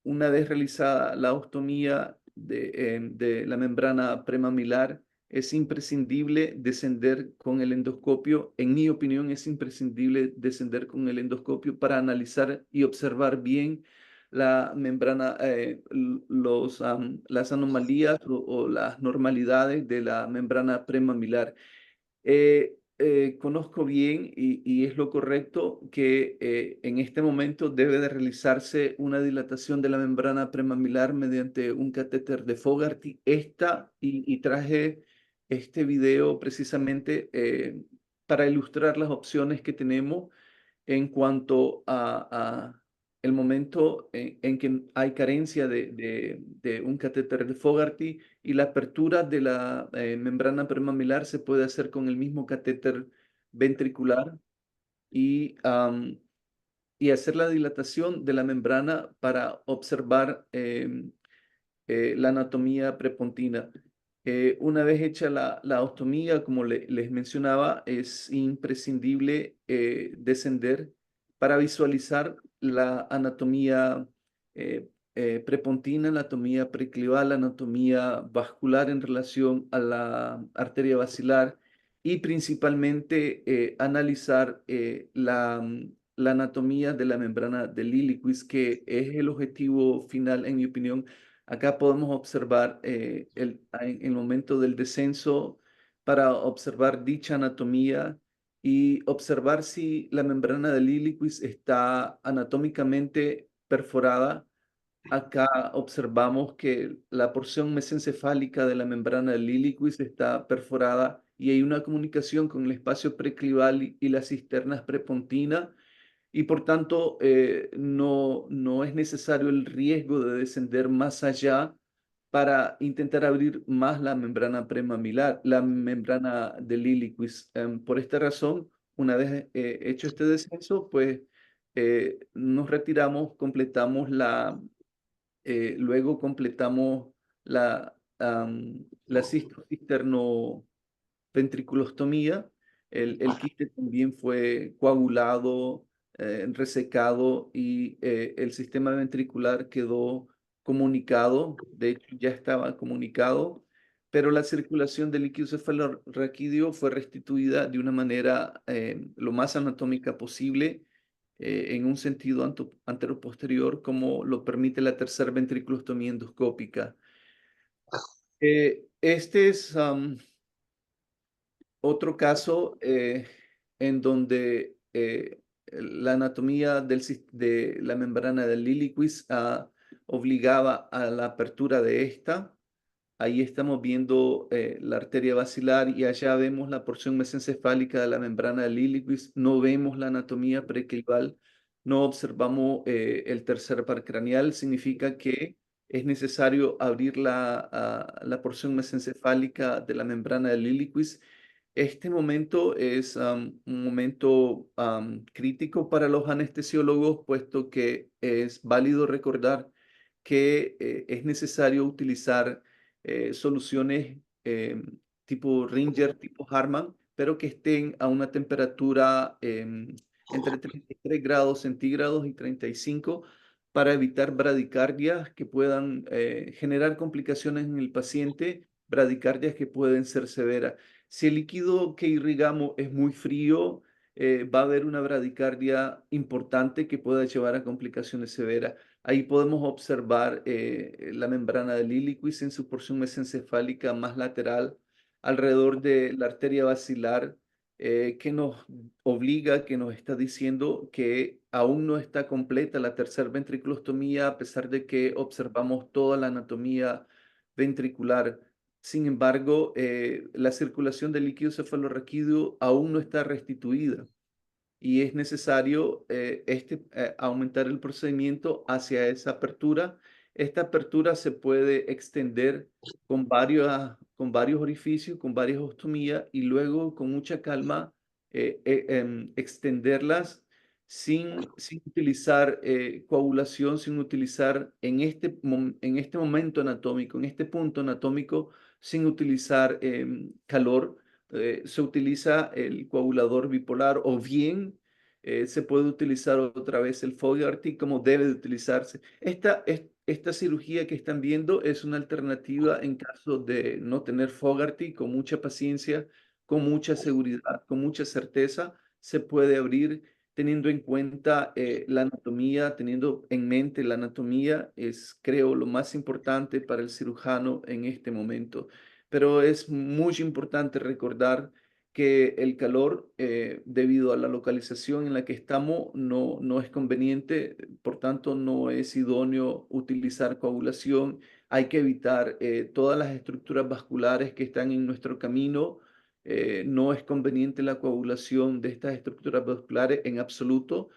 Una vez realizada la ostomía de la membrana premamilar, es imprescindible descender con el endoscopio. En mi opinión, es imprescindible descender con el endoscopio para analizar y observar bien la membrana, las anomalías o las normalidades de la membrana premamilar. Conozco bien y es lo correcto que en este momento debe de realizarse una dilatación de la membrana premamilar mediante un catéter de Fogarty. Y traje este video precisamente para ilustrar las opciones que tenemos en cuanto a el momento en que hay carencia de un catéter de Fogarty, y la apertura de la membrana premamilar se puede hacer con el mismo catéter ventricular y hacer la dilatación de la membrana para observar la anatomía prepontina. Una vez hecha la ostomía, como les mencionaba, es imprescindible descender para visualizar la anatomía prepontina, anatomía preclival, anatomía vascular en relación a la arteria basilar y principalmente analizar la anatomía de la membrana de Liliequist, que es el objetivo final, en mi opinión. Acá podemos observar el momento del descenso para observar dicha anatomía y observar si la membrana de Liliequist está anatómicamente perforada. Acá observamos que la porción mesencefálica de la membrana de Liliequist está perforada y hay una comunicación con el espacio preclival y las cisternas prepontina, y por tanto no es necesario el riesgo de descender más allá para intentar abrir más la membrana premamilar, la membrana de Liliequist. Por esta razón, una vez hecho este descenso, pues nos retiramos, luego completamos la cisterno-ventriculostomía. El quiste también fue coagulado, resecado, y el sistema ventricular quedó comunicado. De hecho, ya estaba comunicado, pero la circulación del líquido cefalorraquídeo fue restituida de una manera lo más anatómica posible, en un sentido anteroposterior, como lo permite la tercera ventriculostomía endoscópica. Este es otro caso en donde la anatomía de la membrana del Liliequist obligaba a la apertura de esta. Ahí estamos viendo la arteria basilar y allá vemos la porción mesencefálica de la membrana del Liliequist. No vemos la anatomía preclival, no observamos el tercer par craneal. Significa que es necesario abrir la porción mesencefálica de la membrana del Liliequist. Este momento es un momento crítico para los anestesiólogos, puesto que es válido recordar que es necesario utilizar soluciones tipo Ringer, tipo Harman, pero que estén a una temperatura entre 33 grados centígrados y 35, para evitar bradicardias que puedan generar complicaciones en el paciente, bradicardias que pueden ser severas. Si el líquido que irrigamos es muy frío, va a haber una bradicardia importante que pueda llevar a complicaciones severas. Ahí podemos observar la membrana de Liliequist en su porción mesencefálica más lateral, alrededor de la arteria basilar, que nos obliga, que nos está diciendo que aún no está completa la tercera ventriculostomía, a pesar de que observamos toda la anatomía ventricular. Sin embargo, la circulación del líquido cefalorraquídeo aún no está restituida, y es necesario aumentar el procedimiento hacia esa apertura. Esta apertura se puede extender con varios orificios, con varias ostomías, y luego con mucha calma extenderlas sin utilizar coagulación, sin utilizar en este momento anatómico, en este punto anatómico, sin utilizar calor. Se utiliza el coagulador bipolar, o bien se puede utilizar otra vez el Fogarty, como debe de utilizarse. Esta cirugía que están viendo es una alternativa en caso de no tener Fogarty. Con mucha paciencia, con mucha seguridad, con mucha certeza, se puede abrir teniendo en cuenta la anatomía, teniendo en mente la anatomía, es, creo, lo más importante para el cirujano en este momento. Pero es muy importante recordar que el calor, debido a la localización en la que estamos, no es conveniente, por tanto, no es idóneo utilizar coagulación. Hay que evitar todas las estructuras vasculares que están en nuestro camino. No es conveniente la coagulación de estas estructuras vasculares en absoluto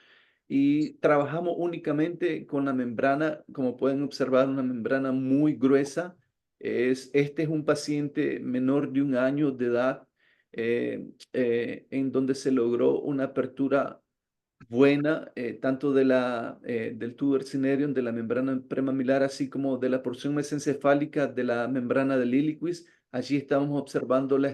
y trabajamos únicamente con la membrana, como pueden observar, una membrana muy gruesa. Este es un paciente menor de 1 año de edad, en donde se logró una apertura buena, tanto del tubo cinereum, de la membrana premamilar, así como de la porción mesencefálica de la membrana del iliquis. Allí estamos observando el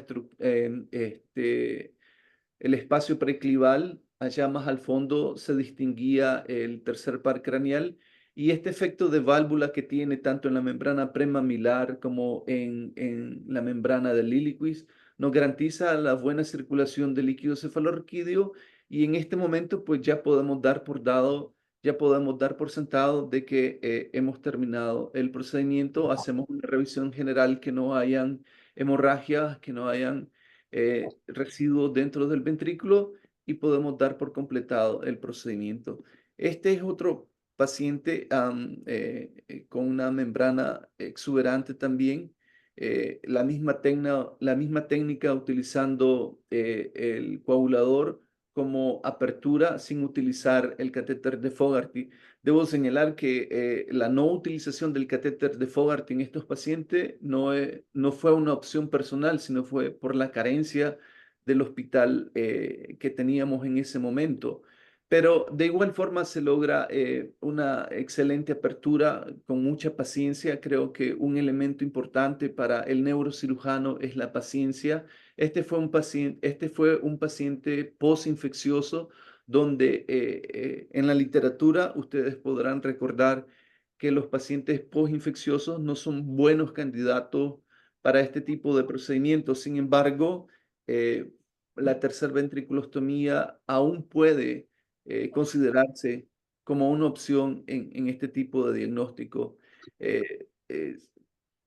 espacio preclival. Allá más al fondo se distinguía el tercer par craneal, y este efecto de válvula que tiene tanto en la membrana premamilar como en la membrana del iliquis nos garantiza la buena circulación del líquido cefalorraquídeo, y en este momento pues ya podemos dar por sentado de que hemos terminado el procedimiento. Hacemos una revisión general, que no hayan hemorragias, que no hayan residuos dentro del ventrículo, y podemos dar por completado el procedimiento. Este es otro paciente con una membrana exuberante también. La misma técnica utilizando el coagulador como apertura sin utilizar el catéter de Fogarty. Debo señalar que la no utilización del catéter de Fogarty en estos pacientes no fue una opción personal, sino fue por la carencia del hospital que teníamos en ese momento. Pero de igual forma se logra una excelente apertura con mucha paciencia. Creo que un elemento importante para el neurocirujano es la paciencia. Este fue un paciente posinfeccioso, donde en la literatura ustedes podrán recordar que los pacientes posinfecciosos no son buenos candidatos para este tipo de procedimientos. Sin embargo, la tercer ventriculostomía aún puede considerarse como una opción en este tipo de diagnóstico. Eh, eh,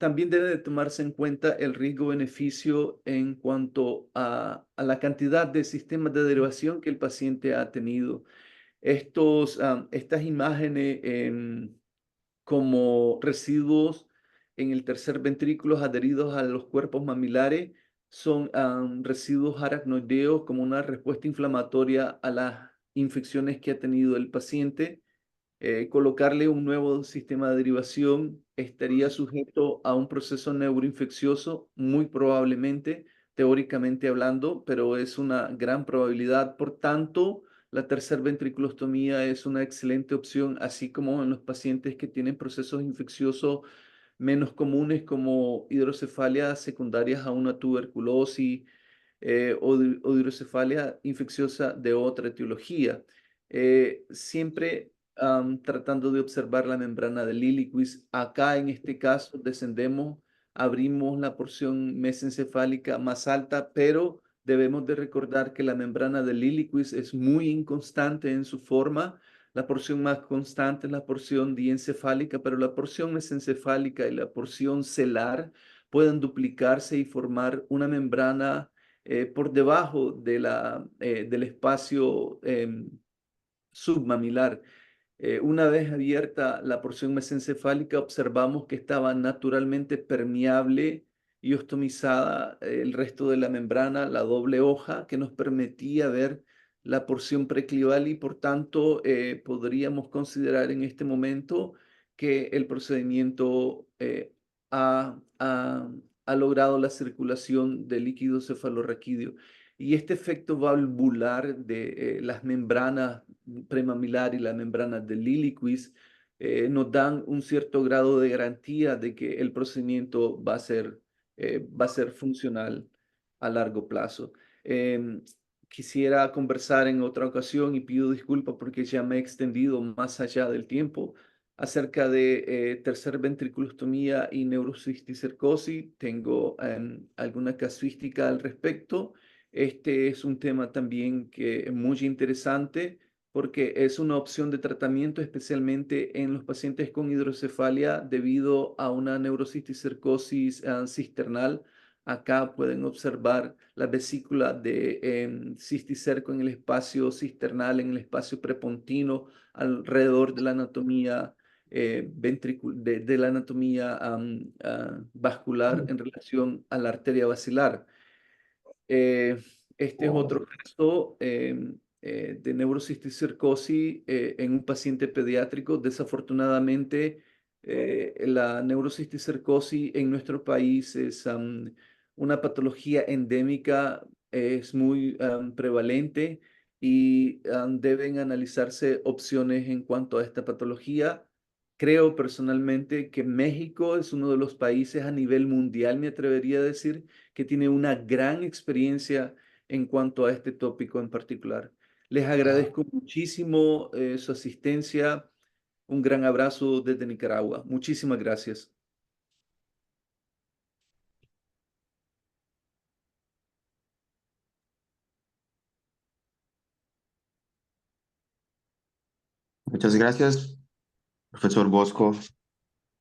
También debe de tomarse en cuenta el riesgo-beneficio en cuanto a la cantidad de sistemas de derivación que el paciente ha tenido. Estas imágenes como residuos en el tercer ventrículo adheridos a los cuerpos mamilares son residuos aracnoideos como una respuesta inflamatoria a las infecciones que ha tenido el paciente. Colocarle un nuevo sistema de derivación estaría sujeto a un proceso neuroinfeccioso, muy probablemente, teóricamente hablando, pero es una gran probabilidad. Por tanto, la tercer ventriculostomía es una excelente opción, así como en los pacientes que tienen procesos infecciosos menos comunes, como hidrocefalia secundarias a una tuberculosis o hidrocefalia infecciosa de otra etiología. Siempre tratando de observar la membrana del iliquis. Acá en este caso descendemos, abrimos la porción mesencefálica más alta, pero debemos de recordar que la membrana del iliquis es muy inconstante en su forma. La porción más constante es la porción diencefálica, pero la porción mesencefálica y la porción celar pueden duplicarse y formar una membrana por debajo del espacio submamilar. Una vez abierta la porción mesencefálica, observamos que estaba naturalmente permeable y ostomizada el resto de la membrana, la doble hoja, que nos permitía ver la porción preclival, y por tanto podríamos considerar en este momento que el procedimiento ha, ha- ha logrado la circulación del líquido cefalorraquídeo. Y este efecto valvular de las membranas premamilar y la membrana del iliquis nos dan un cierto grado de garantía de que el procedimiento va a ser funcional a largo plazo. Quisiera conversar en otra ocasión, y pido disculpas porque ya me he extendido más allá del tiempo, acerca de tercer ventriculostomía y neurocisticercosis. Tengo alguna casuística al respecto. Este es un tema también que es muy interesante. porque es una opción de tratamiento, especialmente en los pacientes con hidrocefalia debido a una neurocisticercosis cisternal. Acá pueden observar la vesícula de cisticerco en el espacio cisternal, en el espacio prepontino, alrededor de la anatomía de la anatomía vascular en relación a la arteria basilar. Este es otro caso de neurocisticercosis en un paciente pediátrico. Desafortunadamente, la neurocisticercosis en nuestro país es una patología endémica, es muy prevalente y deben analizarse opciones en cuanto a esta patología. Creo personalmente que México es uno de los países a nivel mundial, me atrevería a decir, que tiene una gran experiencia en cuanto a este tópico en particular. Les agradezco muchísimo su asistencia. Un gran abrazo desde Nicaragua. Muchísimas gracias. Muchas gracias, profesor Bosco.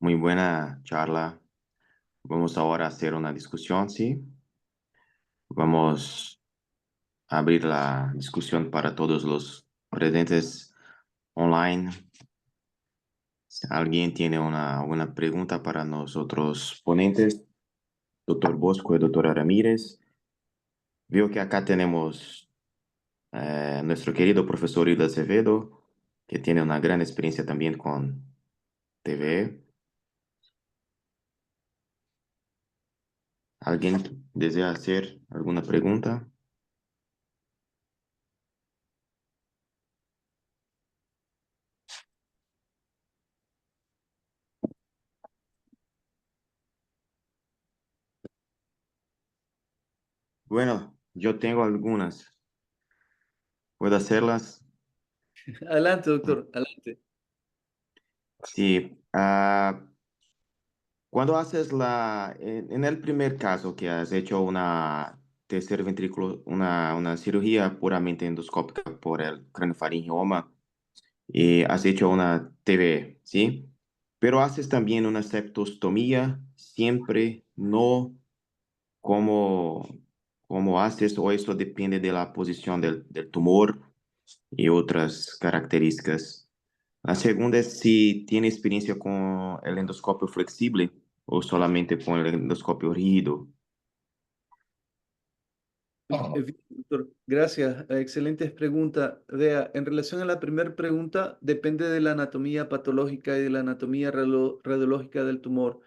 Muy buena charla. Vamos ahora a hacer una discusión, ¿sí? Vamos a abrir la discusión para todos los presentes online. Si alguien tiene una pregunta para nosotros ponentes, doctor Bosco y doctora Ramírez. Veo que acá tenemos nuestro querido profesor Hilda Acevedo, que tiene una gran experiencia también con TV. ¿Alguien desea hacer alguna pregunta? Bueno, yo tengo algunas. ¿Puedo hacerlas? Adelante, doctor. Adelante. Sí. Cuando haces en el primer caso que has hecho una tercer ventrículo, una cirugía puramente endoscópica por el craniofaringioma, y has hecho una TV, ¿sí? Pero haces también una septostomía, siempre no como, como haces, o eso depende de la posición del tumor y otras características. La segunda es si tiene experiencia con el endoscopio flexible o solamente con el endoscopio rígido. Bien, doctor, gracias. Excelentes preguntas. Vea, en relación a la primera pregunta, depende de la anatomía patológica y de la anatomía radiológica del tumor.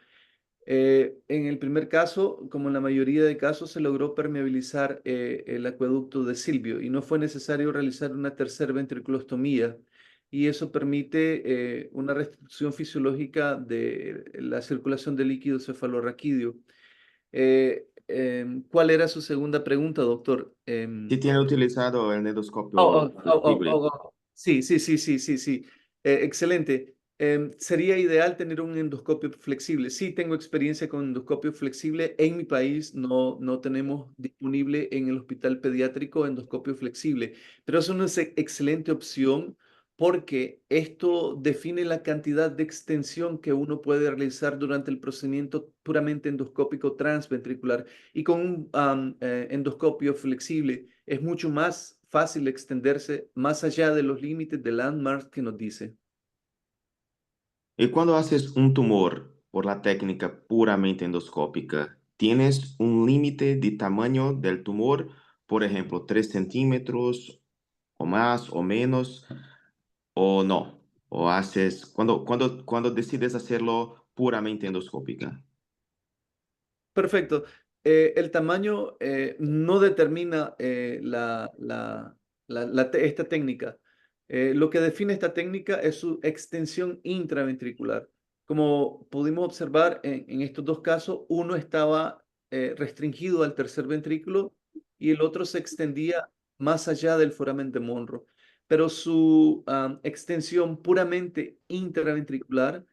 En el primer caso, como en la mayoría de casos, se logró permeabilizar el acueducto de Silvio y no fue necesario realizar una tercera ventriculostomía. Y eso permite una restricción fisiológica de la circulación de líquido cefalorraquídeo. ¿Cuál era su segunda pregunta, doctor? Si tiene utilizado el endoscopio flexible. Sí, sí, sí, sí, sí, sí. Excelente. Sería ideal tener un endoscopio flexible. Sí, tengo experiencia con endoscopio flexible. En mi país no tenemos disponible en el hospital pediátrico endoscopio flexible, pero es una excelente opción porque esto define la cantidad de extensión que uno puede realizar durante el procedimiento puramente endoscópico transventricular. Y con un endoscopio flexible es mucho más fácil extenderse más allá de los límites de Landmark que nos dice. Y cuando haces un tumor por la técnica puramente endoscópica, ¿tienes un límite de tamaño del tumor? Por ejemplo, 3 centímetros o más o menos, o no. O haces, cuando decides hacerlo puramente endoscópica. Perfecto. El tamaño no determina esta técnica. Lo que define esta técnica es su extensión intraventricular. Como pudimos observar en estos dos casos, uno estaba restringido al tercer ventrículo y el otro se extendía más allá del foramen de Monro. Pero su extensión puramente intraventricular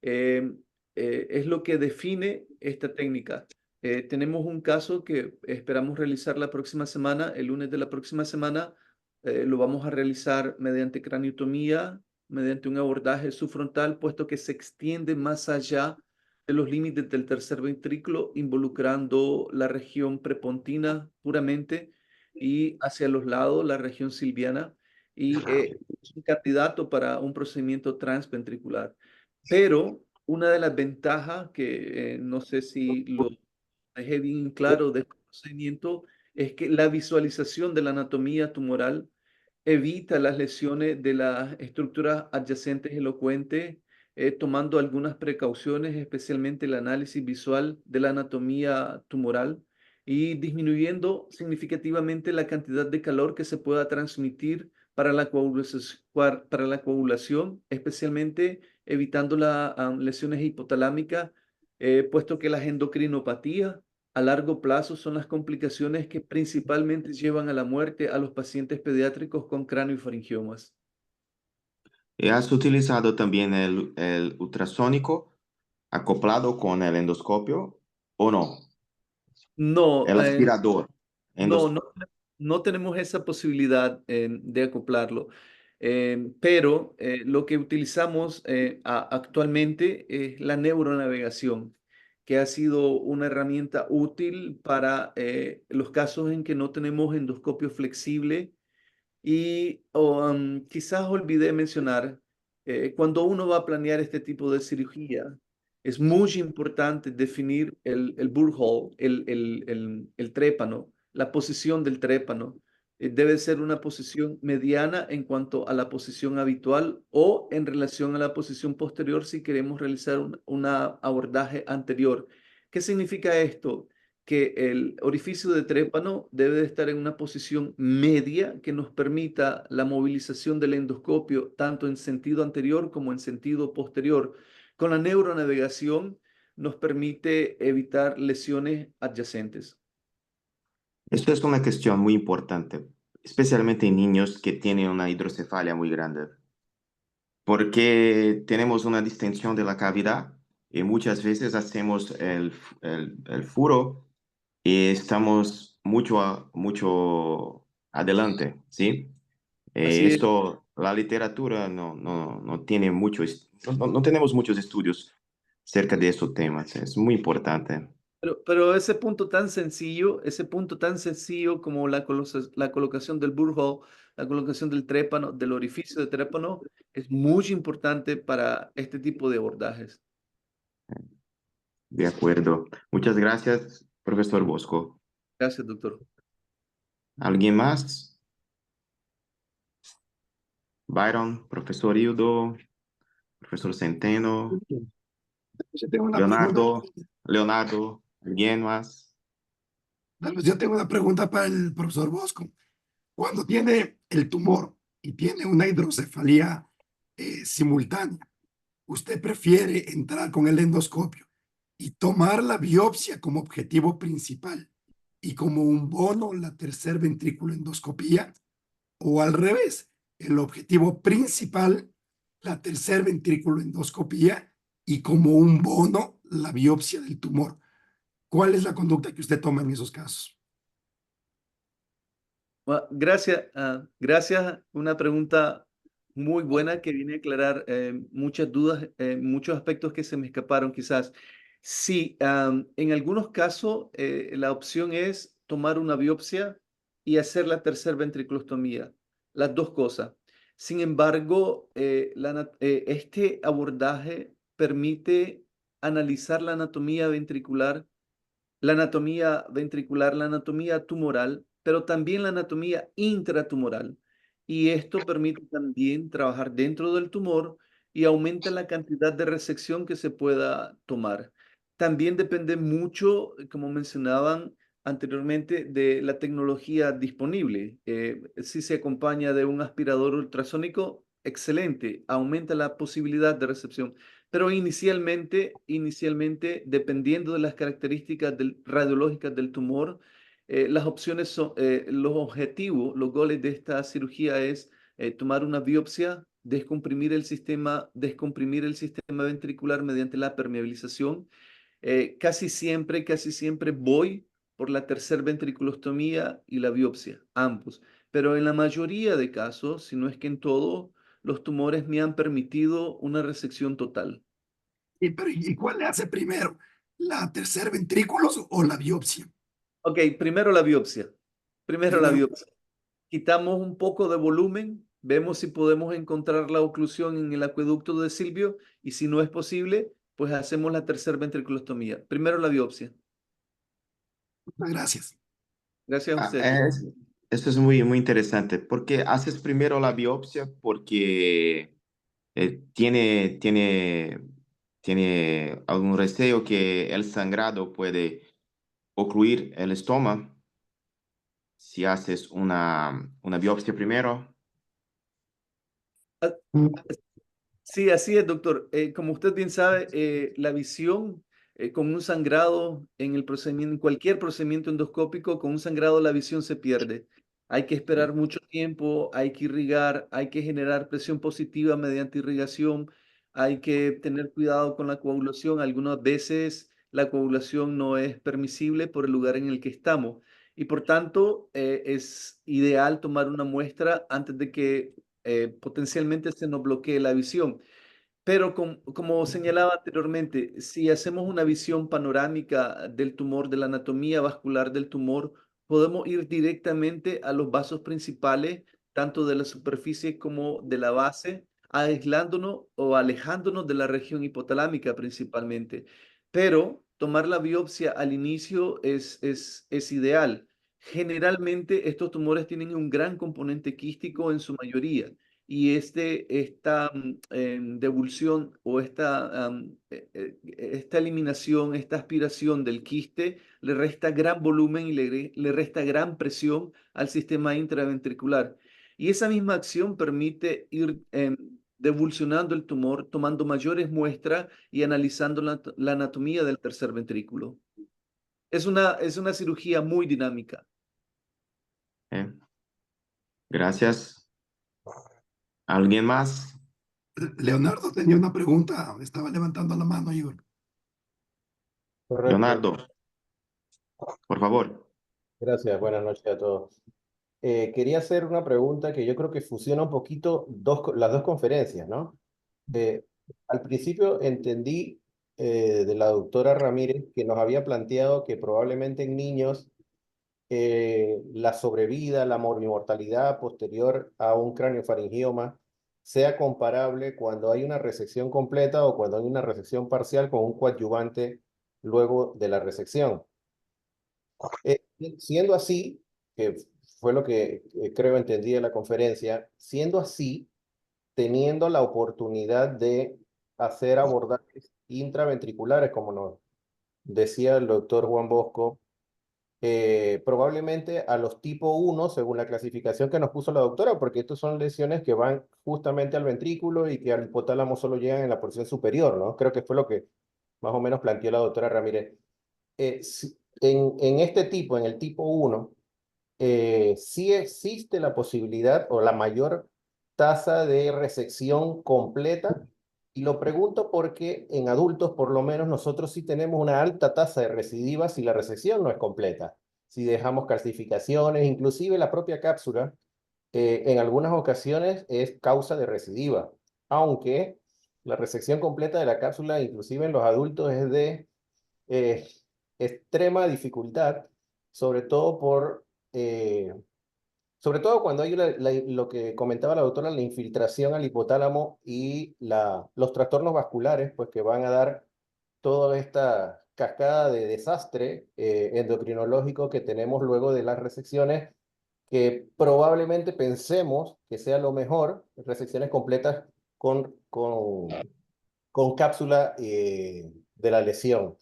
eh, es lo que define esta técnica. Tenemos un caso que esperamos realizar la próxima semana, el lunes de la próxima semana, lo vamos a realizar mediante craniotomía, mediante un abordaje subfrontal, puesto que se extiende más allá de los límites del tercer ventrículo, involucrando la región prepontina puramente y hacia los lados la región silviana, y es un candidato para un procedimiento transventricular. Pero una de las ventajas que no sé si lo dejé bien claro de este procedimiento es que la visualización de la anatomía tumoral evita las lesiones de las estructuras adyacentes elocuentes, tomando algunas precauciones, especialmente el análisis visual de la anatomía tumoral y disminuyendo significativamente la cantidad de calor que se pueda transmitir para la coagulación, especialmente evitando las lesiones hipotalámicas, puesto que las endocrinopatías a largo plazo son las complicaciones que principalmente llevan a la muerte a los pacientes pediátricos con craniofaringiomas. ¿Y has utilizado también el ultrasónico acoplado con el endoscopio o no? No, El aspirador. no, no tenemos esa posibilidad de acoplarlo. Pero lo que utilizamos actualmente es la neuronavegación, que ha sido una herramienta útil para los casos en que no tenemos endoscopio flexible. Y quizás olvidé mencionar, cuando uno va a planear este tipo de cirugía, es muy importante definir el burr hole, el trépano, la posición del trépano. Debe ser una posición mediana en cuanto a la posición habitual o en relación a la posición posterior si queremos realizar un abordaje anterior. ¿Qué significa esto? Que el orificio de trépano debe de estar en una posición media que nos permita la movilización del endoscopio tanto en sentido anterior como en sentido posterior. Con la neuronavegación nos permite evitar lesiones adyacentes. Esto es una cuestión muy importante, especialmente en niños que tienen una hidrocefalia muy grande, porque tenemos una distensión de la cavidad y muchas veces hacemos el furo y estamos mucho adelante, ¿sí? Así es. Esto, la literatura no tiene no tenemos muchos estudios acerca de estos temas, es muy importante. Pero ese punto tan sencillo como la colocación del burr hole, la colocación del trépano, del orificio de trépano, es muy importante para este tipo de abordajes. De acuerdo. Muchas gracias, profesor Bosco. Gracias, doctor. ¿Alguien más? Byron, profesor Hildo, profesor Centeno, Yo tengo una pregunta. Leonardo, ¿alguien más? Yo tengo una pregunta para el profesor Bosco. Cuando tiene el tumor y tiene una hidrocefalia simultánea, ¿usted prefiere entrar con el endoscopio y tomar la biopsia como objetivo principal y como un bono la tercer ventrículo endoscopía? ¿O al revés, el objetivo principal, la tercer ventrículo endoscopía y como un bono la biopsia del tumor? ¿Cuál es la conducta que usted toma en esos casos? Gracias. Una pregunta muy buena que viene a aclarar muchas dudas, muchos aspectos que se me escaparon quizás. Sí, en algunos casos la opción es tomar una biopsia y hacer la tercer ventriculostomía, las dos cosas. Sin embargo, este abordaje permite analizar la anatomía ventricular, la anatomía tumoral, pero también la anatomía intratumoral. Y esto permite también trabajar dentro del tumor y aumenta la cantidad de resección que se pueda tomar. También depende mucho, como mencionaban anteriormente, de la tecnología disponible. Si se acompaña de un aspirador ultrasónico, excelente, aumenta la posibilidad de recepción. Pero inicialmente, dependiendo de las características radiológicas del tumor, las opciones son, los objetivos, los goles de esta cirugía es tomar una biopsia, descomprimir el sistema ventricular mediante la permeabilización. Casi siempre voy por la tercer ventriculostomía y la biopsia, ambos. pero en la mayoría de casos, si no es que en todo, los tumores me han permitido una resección total. ¿Y cuál le hace primero? ¿La tercer ventrículos o la biopsia? Ok, primero la biopsia. Primero la Primero, biopsia. Quitamos un poco de volumen, vemos si podemos encontrar la oclusión en el acueducto de Silvio y si no es posible, pues hacemos la tercer ventriculostomía. Primero la biopsia. muchas gracias. Gracias a Ah, usted. esto es muy, muy interesante. ¿Porque haces primero la biopsia? Porque tiene algún deseo que el sangrado puede ocluir el estómago si haces una biopsia primero. Ah, sí, así es, doctor. Como usted bien sabe, la visión con un sangrado en el procedimiento, en cualquier procedimiento endoscópico, con un sangrado la visión se pierde. Hay que esperar mucho tiempo, hay que irrigar, hay que generar presión positiva mediante irrigación, hay que tener cuidado con la coagulación. Algunas veces la coagulación no es permisible por el lugar en el que estamos y por tanto es ideal tomar una muestra antes de que potencialmente se nos bloquee la visión. Pero como señalaba anteriormente, si hacemos una visión panorámica del tumor, de la anatomía vascular del tumor, podemos ir directamente a los vasos principales, tanto de la superficie como de la base, aislándonos o alejándonos de la región hipotalámica principalmente. Pero tomar la biopsia al inicio es ideal. Generalmente estos tumores tienen un gran componente quístico en su mayoría y esta devulsión o esta eliminación, esta aspiración del quiste le resta gran volumen y le resta gran presión al sistema intraventricular. Y esa misma acción permite ir devulsionando el tumor, tomando mayores muestras y analizando la anatomía del tercer ventrículo. Es una cirugía muy dinámica. Gracias. ¿Alguien más? Leonardo tenía una pregunta, estaba levantando la mano, Igor. Correcto. Leonardo, por favor. Gracias, buenas noches a todos. Quería hacer una pregunta que yo creo que fusiona un poquito las dos conferencias, ¿no? Al principio entendí de la doctora Ramírez que nos había planteado que probablemente en niños la sobrevida, la mortalidad posterior a un craneofaringioma sea comparable cuando hay una resección completa o cuando hay una resección parcial con un coadyuvante luego de la resección. Siendo así, que fue lo que creo entendí de la conferencia, siendo así, teniendo la oportunidad de hacer abordajes intraventriculares, como nos decía el doctor Juan Bosco, probablemente a los tipo 1, según la clasificación que nos puso la doctora, porque estos son lesiones que van justamente al ventrículo y que al hipotálamo solo llegan en la porción superior, ¿no? Creo que fue lo que más o menos planteó la doctora Ramírez. En este tipo, en el tipo 1, sí existe la posibilidad o la mayor tasa de resección completa. Y lo pregunto porque en adultos, por lo menos, nosotros sí tenemos una alta tasa de recidiva si la resección no es completa. Si dejamos calcificaciones, inclusive la propia cápsula, en algunas ocasiones es causa de recidiva. Aunque la resección completa de la cápsula, inclusive en los adultos, es de eh, extrema dificultad, sobre todo sobre todo cuando hay lo que comentaba la doctora, la infiltración al hipotálamo y los trastornos vasculares, pues que van a dar toda esta cascada de desastre endocrinológico que tenemos luego de las resecciones, que probablemente pensemos que sea lo mejor, resecciones completas con cápsula de la lesión.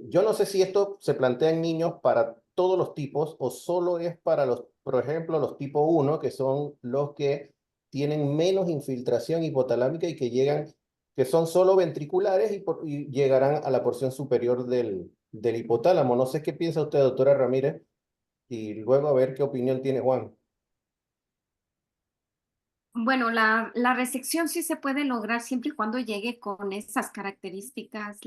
Yo no sé si esto se plantea en niños para todos los tipos o solo es para los, por ejemplo, los tipo 1, que son los que tienen menos infiltración hipotalámica y que son solo ventriculares y llegarán a la porción superior del hipotálamo. No sé qué piensa usted, doctora Ramírez, y luego a ver qué opinión tiene Juan. Bueno, la resección sí se puede lograr siempre y cuando llegue con esas características,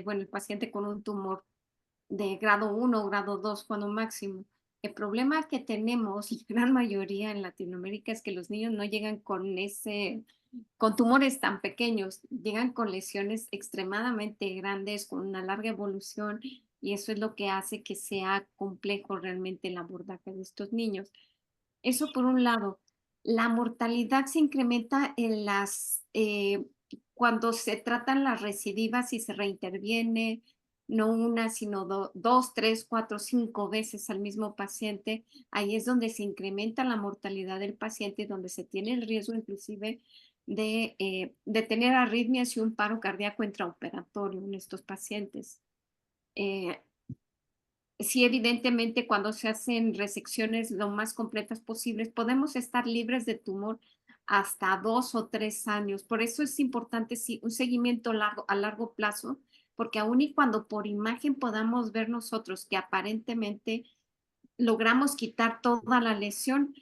bueno, el paciente con un tumor de grado 1 o grado 2 cuando máximo. El problema que tenemos, la gran mayoría en Latinoamérica, es que los niños no llegan con tumores tan pequeños, llegan con lesiones extremadamente grandes, con una larga evolución, y eso es lo que hace que sea complejo realmente el abordaje de estos niños. Eso por un lado. La mortalidad se incrementa cuando se tratan las recidivas y se reinterviene, no una, sino dos, tres, cuatro, cinco veces al mismo paciente. Ahí es donde se incrementa la mortalidad del paciente, donde se tiene el riesgo inclusive de tener arritmias y un paro cardíaco intraoperatorio en estos pacientes. Sí, evidentemente, cuando se hacen resecciones lo más completas posibles, podemos estar libres de tumor hasta 2 o 3 años. Por eso es importante un seguimiento a largo plazo, porque aun y cuando por imagen podamos ver nosotros que aparentemente logramos quitar toda la lesión,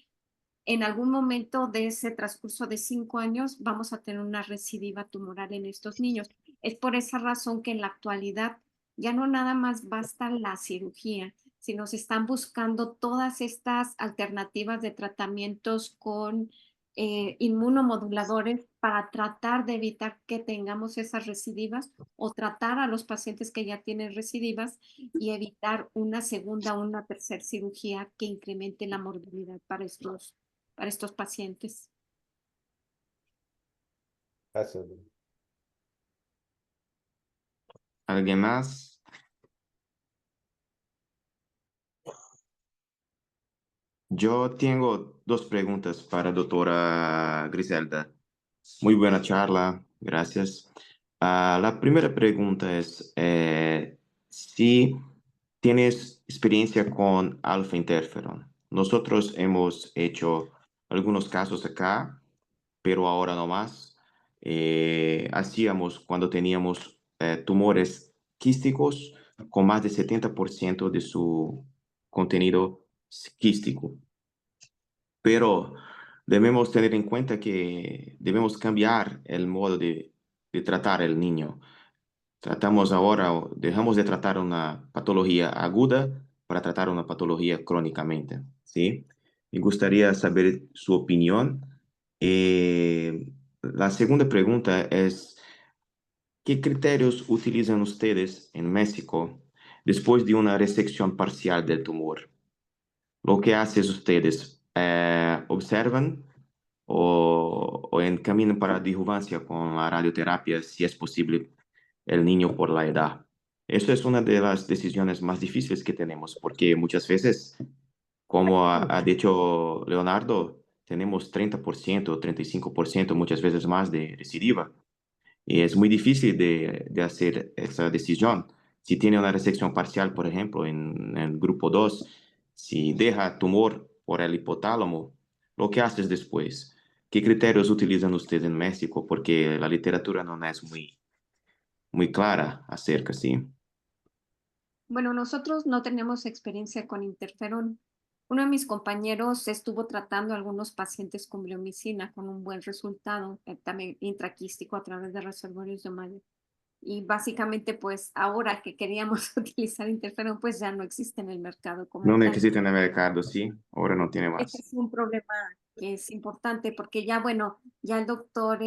en algún momento de ese transcurso de 5 años vamos a tener una recidiva tumoral en estos niños. Es por esa razón que en la actualidad ya no nada más basta la cirugía, sino se están buscando todas estas alternativas de tratamientos con inmunomoduladores para tratar de evitar que tengamos esas recidivas o tratar a los pacientes que ya tienen recidivas y evitar una segunda o una tercera cirugía que incremente la morbilidad para estos pacientes. Gracias. ¿Alguien más? Yo tengo dos preguntas para doctora Griselda. Muy buena charla, gracias. La primera pregunta es si tienes experiencia con alfa interferón. Nosotros hemos hecho algunos casos acá, pero ahora no más. Hacíamos cuando teníamos tumores quísticos con más de 70% de su contenido quístico. Pero debemos tener en cuenta que debemos cambiar el modo de tratar al niño. Tratamos ahora, dejamos de tratar una patología aguda para tratar una patología crónicamente, ¿sí? Me gustaría saber su opinión. La segunda pregunta es, ¿qué criterios utilizan ustedes en México después de una resección parcial del tumor? Lo que hacen ustedes, observan o encaminan para adjuvancia con la radioterapia, si es posible, el niño por la edad. Eso es una de las decisiones más difíciles que tenemos, porque muchas veces, como ha dicho Leonardo, tenemos 30%, 35%, muchas veces más de recidiva. Y es muy difícil de hacer esa decisión. Si tiene una resección parcial, por ejemplo, en el grupo 2, si deja tumor por el hipotálamo, ¿lo que haces después? ¿Qué criterios utilizan ustedes en México? Porque la literatura no es muy clara acerca, ¿sí? Bueno, nosotros no tenemos experiencia con interferón. Uno de mis compañeros estuvo tratando a algunos pacientes con bleomicina con un buen resultado, también intraquístico a través de reservorios de Mayo. Y básicamente, pues ahora que queríamos utilizar interferón, pues ya no existe en el mercado como No tal. existe en el mercado, ¿sí? Ahora no tiene Este más. es un problema que es importante porque ya, bueno, ya el doctor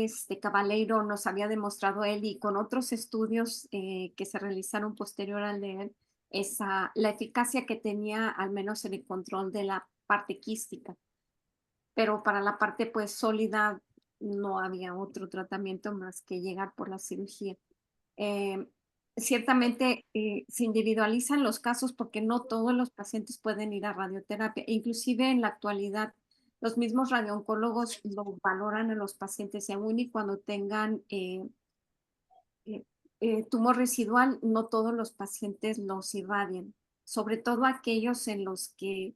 Cabaleiro nos había demostrado él y con otros estudios que se realizaron posterior al de él, la eficacia que tenía al menos en el control de la parte quística. Pero para la parte pues sólida no había otro tratamiento más que llegar por la cirugía. Eh, Ciertamente se individualizan los casos porque no todos los pacientes pueden ir a radioterapia. Inclusive en la actualidad, los mismos radiooncólogos lo valoran a los pacientes y aún y cuando tengan eh, tumor residual, no todos los pacientes los irradian, sobre todo aquellos en los que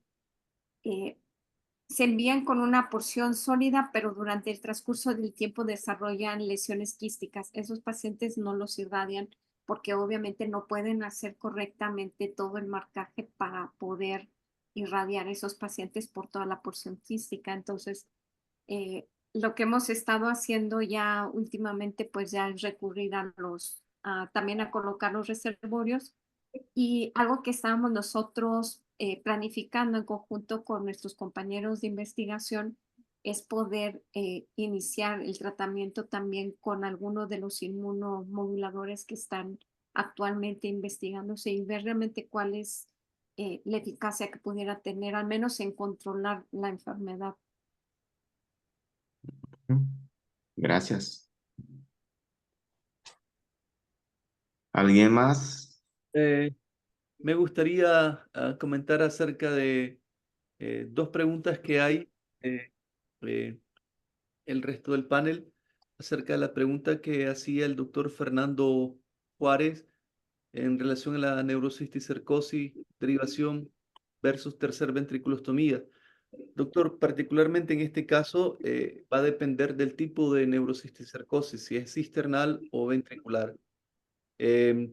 eh, se envían con una porción sólida, pero durante el transcurso del tiempo desarrollan lesiones quísticas. Esos pacientes no los irradian porque obviamente no pueden hacer correctamente todo el marcaje para poder irradiar esos pacientes por toda la porción quística. Entonces, lo que hemos estado haciendo ya últimamente, pues ya es recurrir también a colocar los reservorios Y algo que estábamos nosotros planificando en conjunto con nuestros compañeros de investigación es poder iniciar el tratamiento también con algunos de los inmunomoduladores que están actualmente investigándose y ver realmente cuál es la eficacia que pudiera tener, al menos en controlar la enfermedad. Gracias. ¿Alguien más? Me gustaría comentar acerca de dos preguntas que hay. eh, el resto del panel acerca de la pregunta que hacía el doctor Fernando Juárez en relación a la neurocisticercosis, derivación versus tercer ventriculostomía. Doctor, particularmente en este caso va a depender del tipo de neurocisticercosis, si es cisternal o ventricular.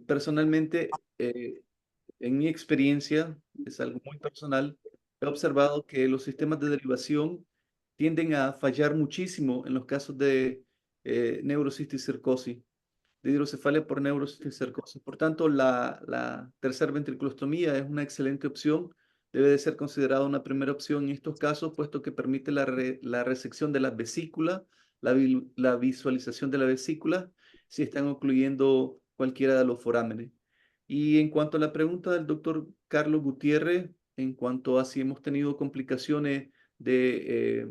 Personalmente, en mi experiencia, es algo muy personal, he observado que los sistemas de derivación tienden a fallar muchísimo en los casos de neurocisticercosis, de hidrocefalia por neurocisticercosis. Por tanto, la tercera ventriculostomía es una excelente opción. Debe de ser considerada una primera opción en estos casos, puesto que permite la resección de las vesículas, la visualización de la vesícula, si están ocluyendo cualquiera de los forámenes. Y en cuanto a la pregunta del doctor Carlos Gutiérrez, en cuanto a si hemos tenido complicaciones de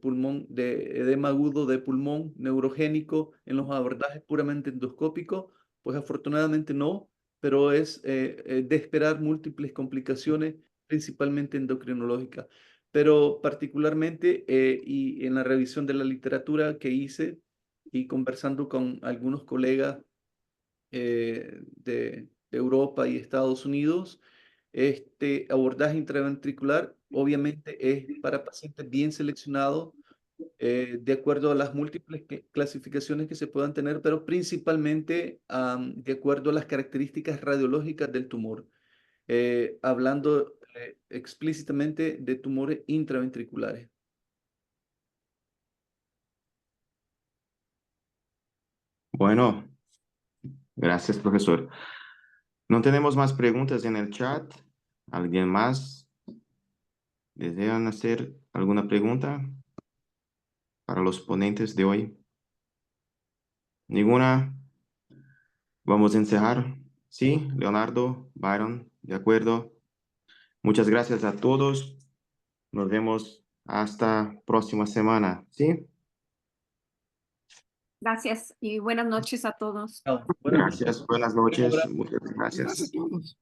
pulmón, de edema agudo de pulmón neurogénico en los abordajes puramente endoscópicos, pues afortunadamente no, pero es de esperar múltiples complicaciones, principalmente endocrinológicas. Pero particularmente, y en la revisión de la literatura que hice y conversando con algunos colegas de Europa y Estados Unidos, este abordaje intraventricular obviamente es para pacientes bien seleccionados, de acuerdo a las múltiples clasificaciones que se puedan tener, pero principalmente de acuerdo a las características radiológicas del tumor, hablando explícitamente de tumores intraventriculares. Bueno, gracias, profesor. No tenemos más preguntas en el chat. ¿Alguien más desean hacer alguna pregunta para los ponentes de hoy? ¿Ninguna? Vamos a encerrar. Sí, Leonardo, Byron, de acuerdo. Muchas gracias a todos. Nos vemos hasta próxima semana. ¿Sí? Gracias y buenas noches a todos. Buenas noches. Gracias, buenas Buen noches. abrazo. Muchas Gracias a gracias. todos.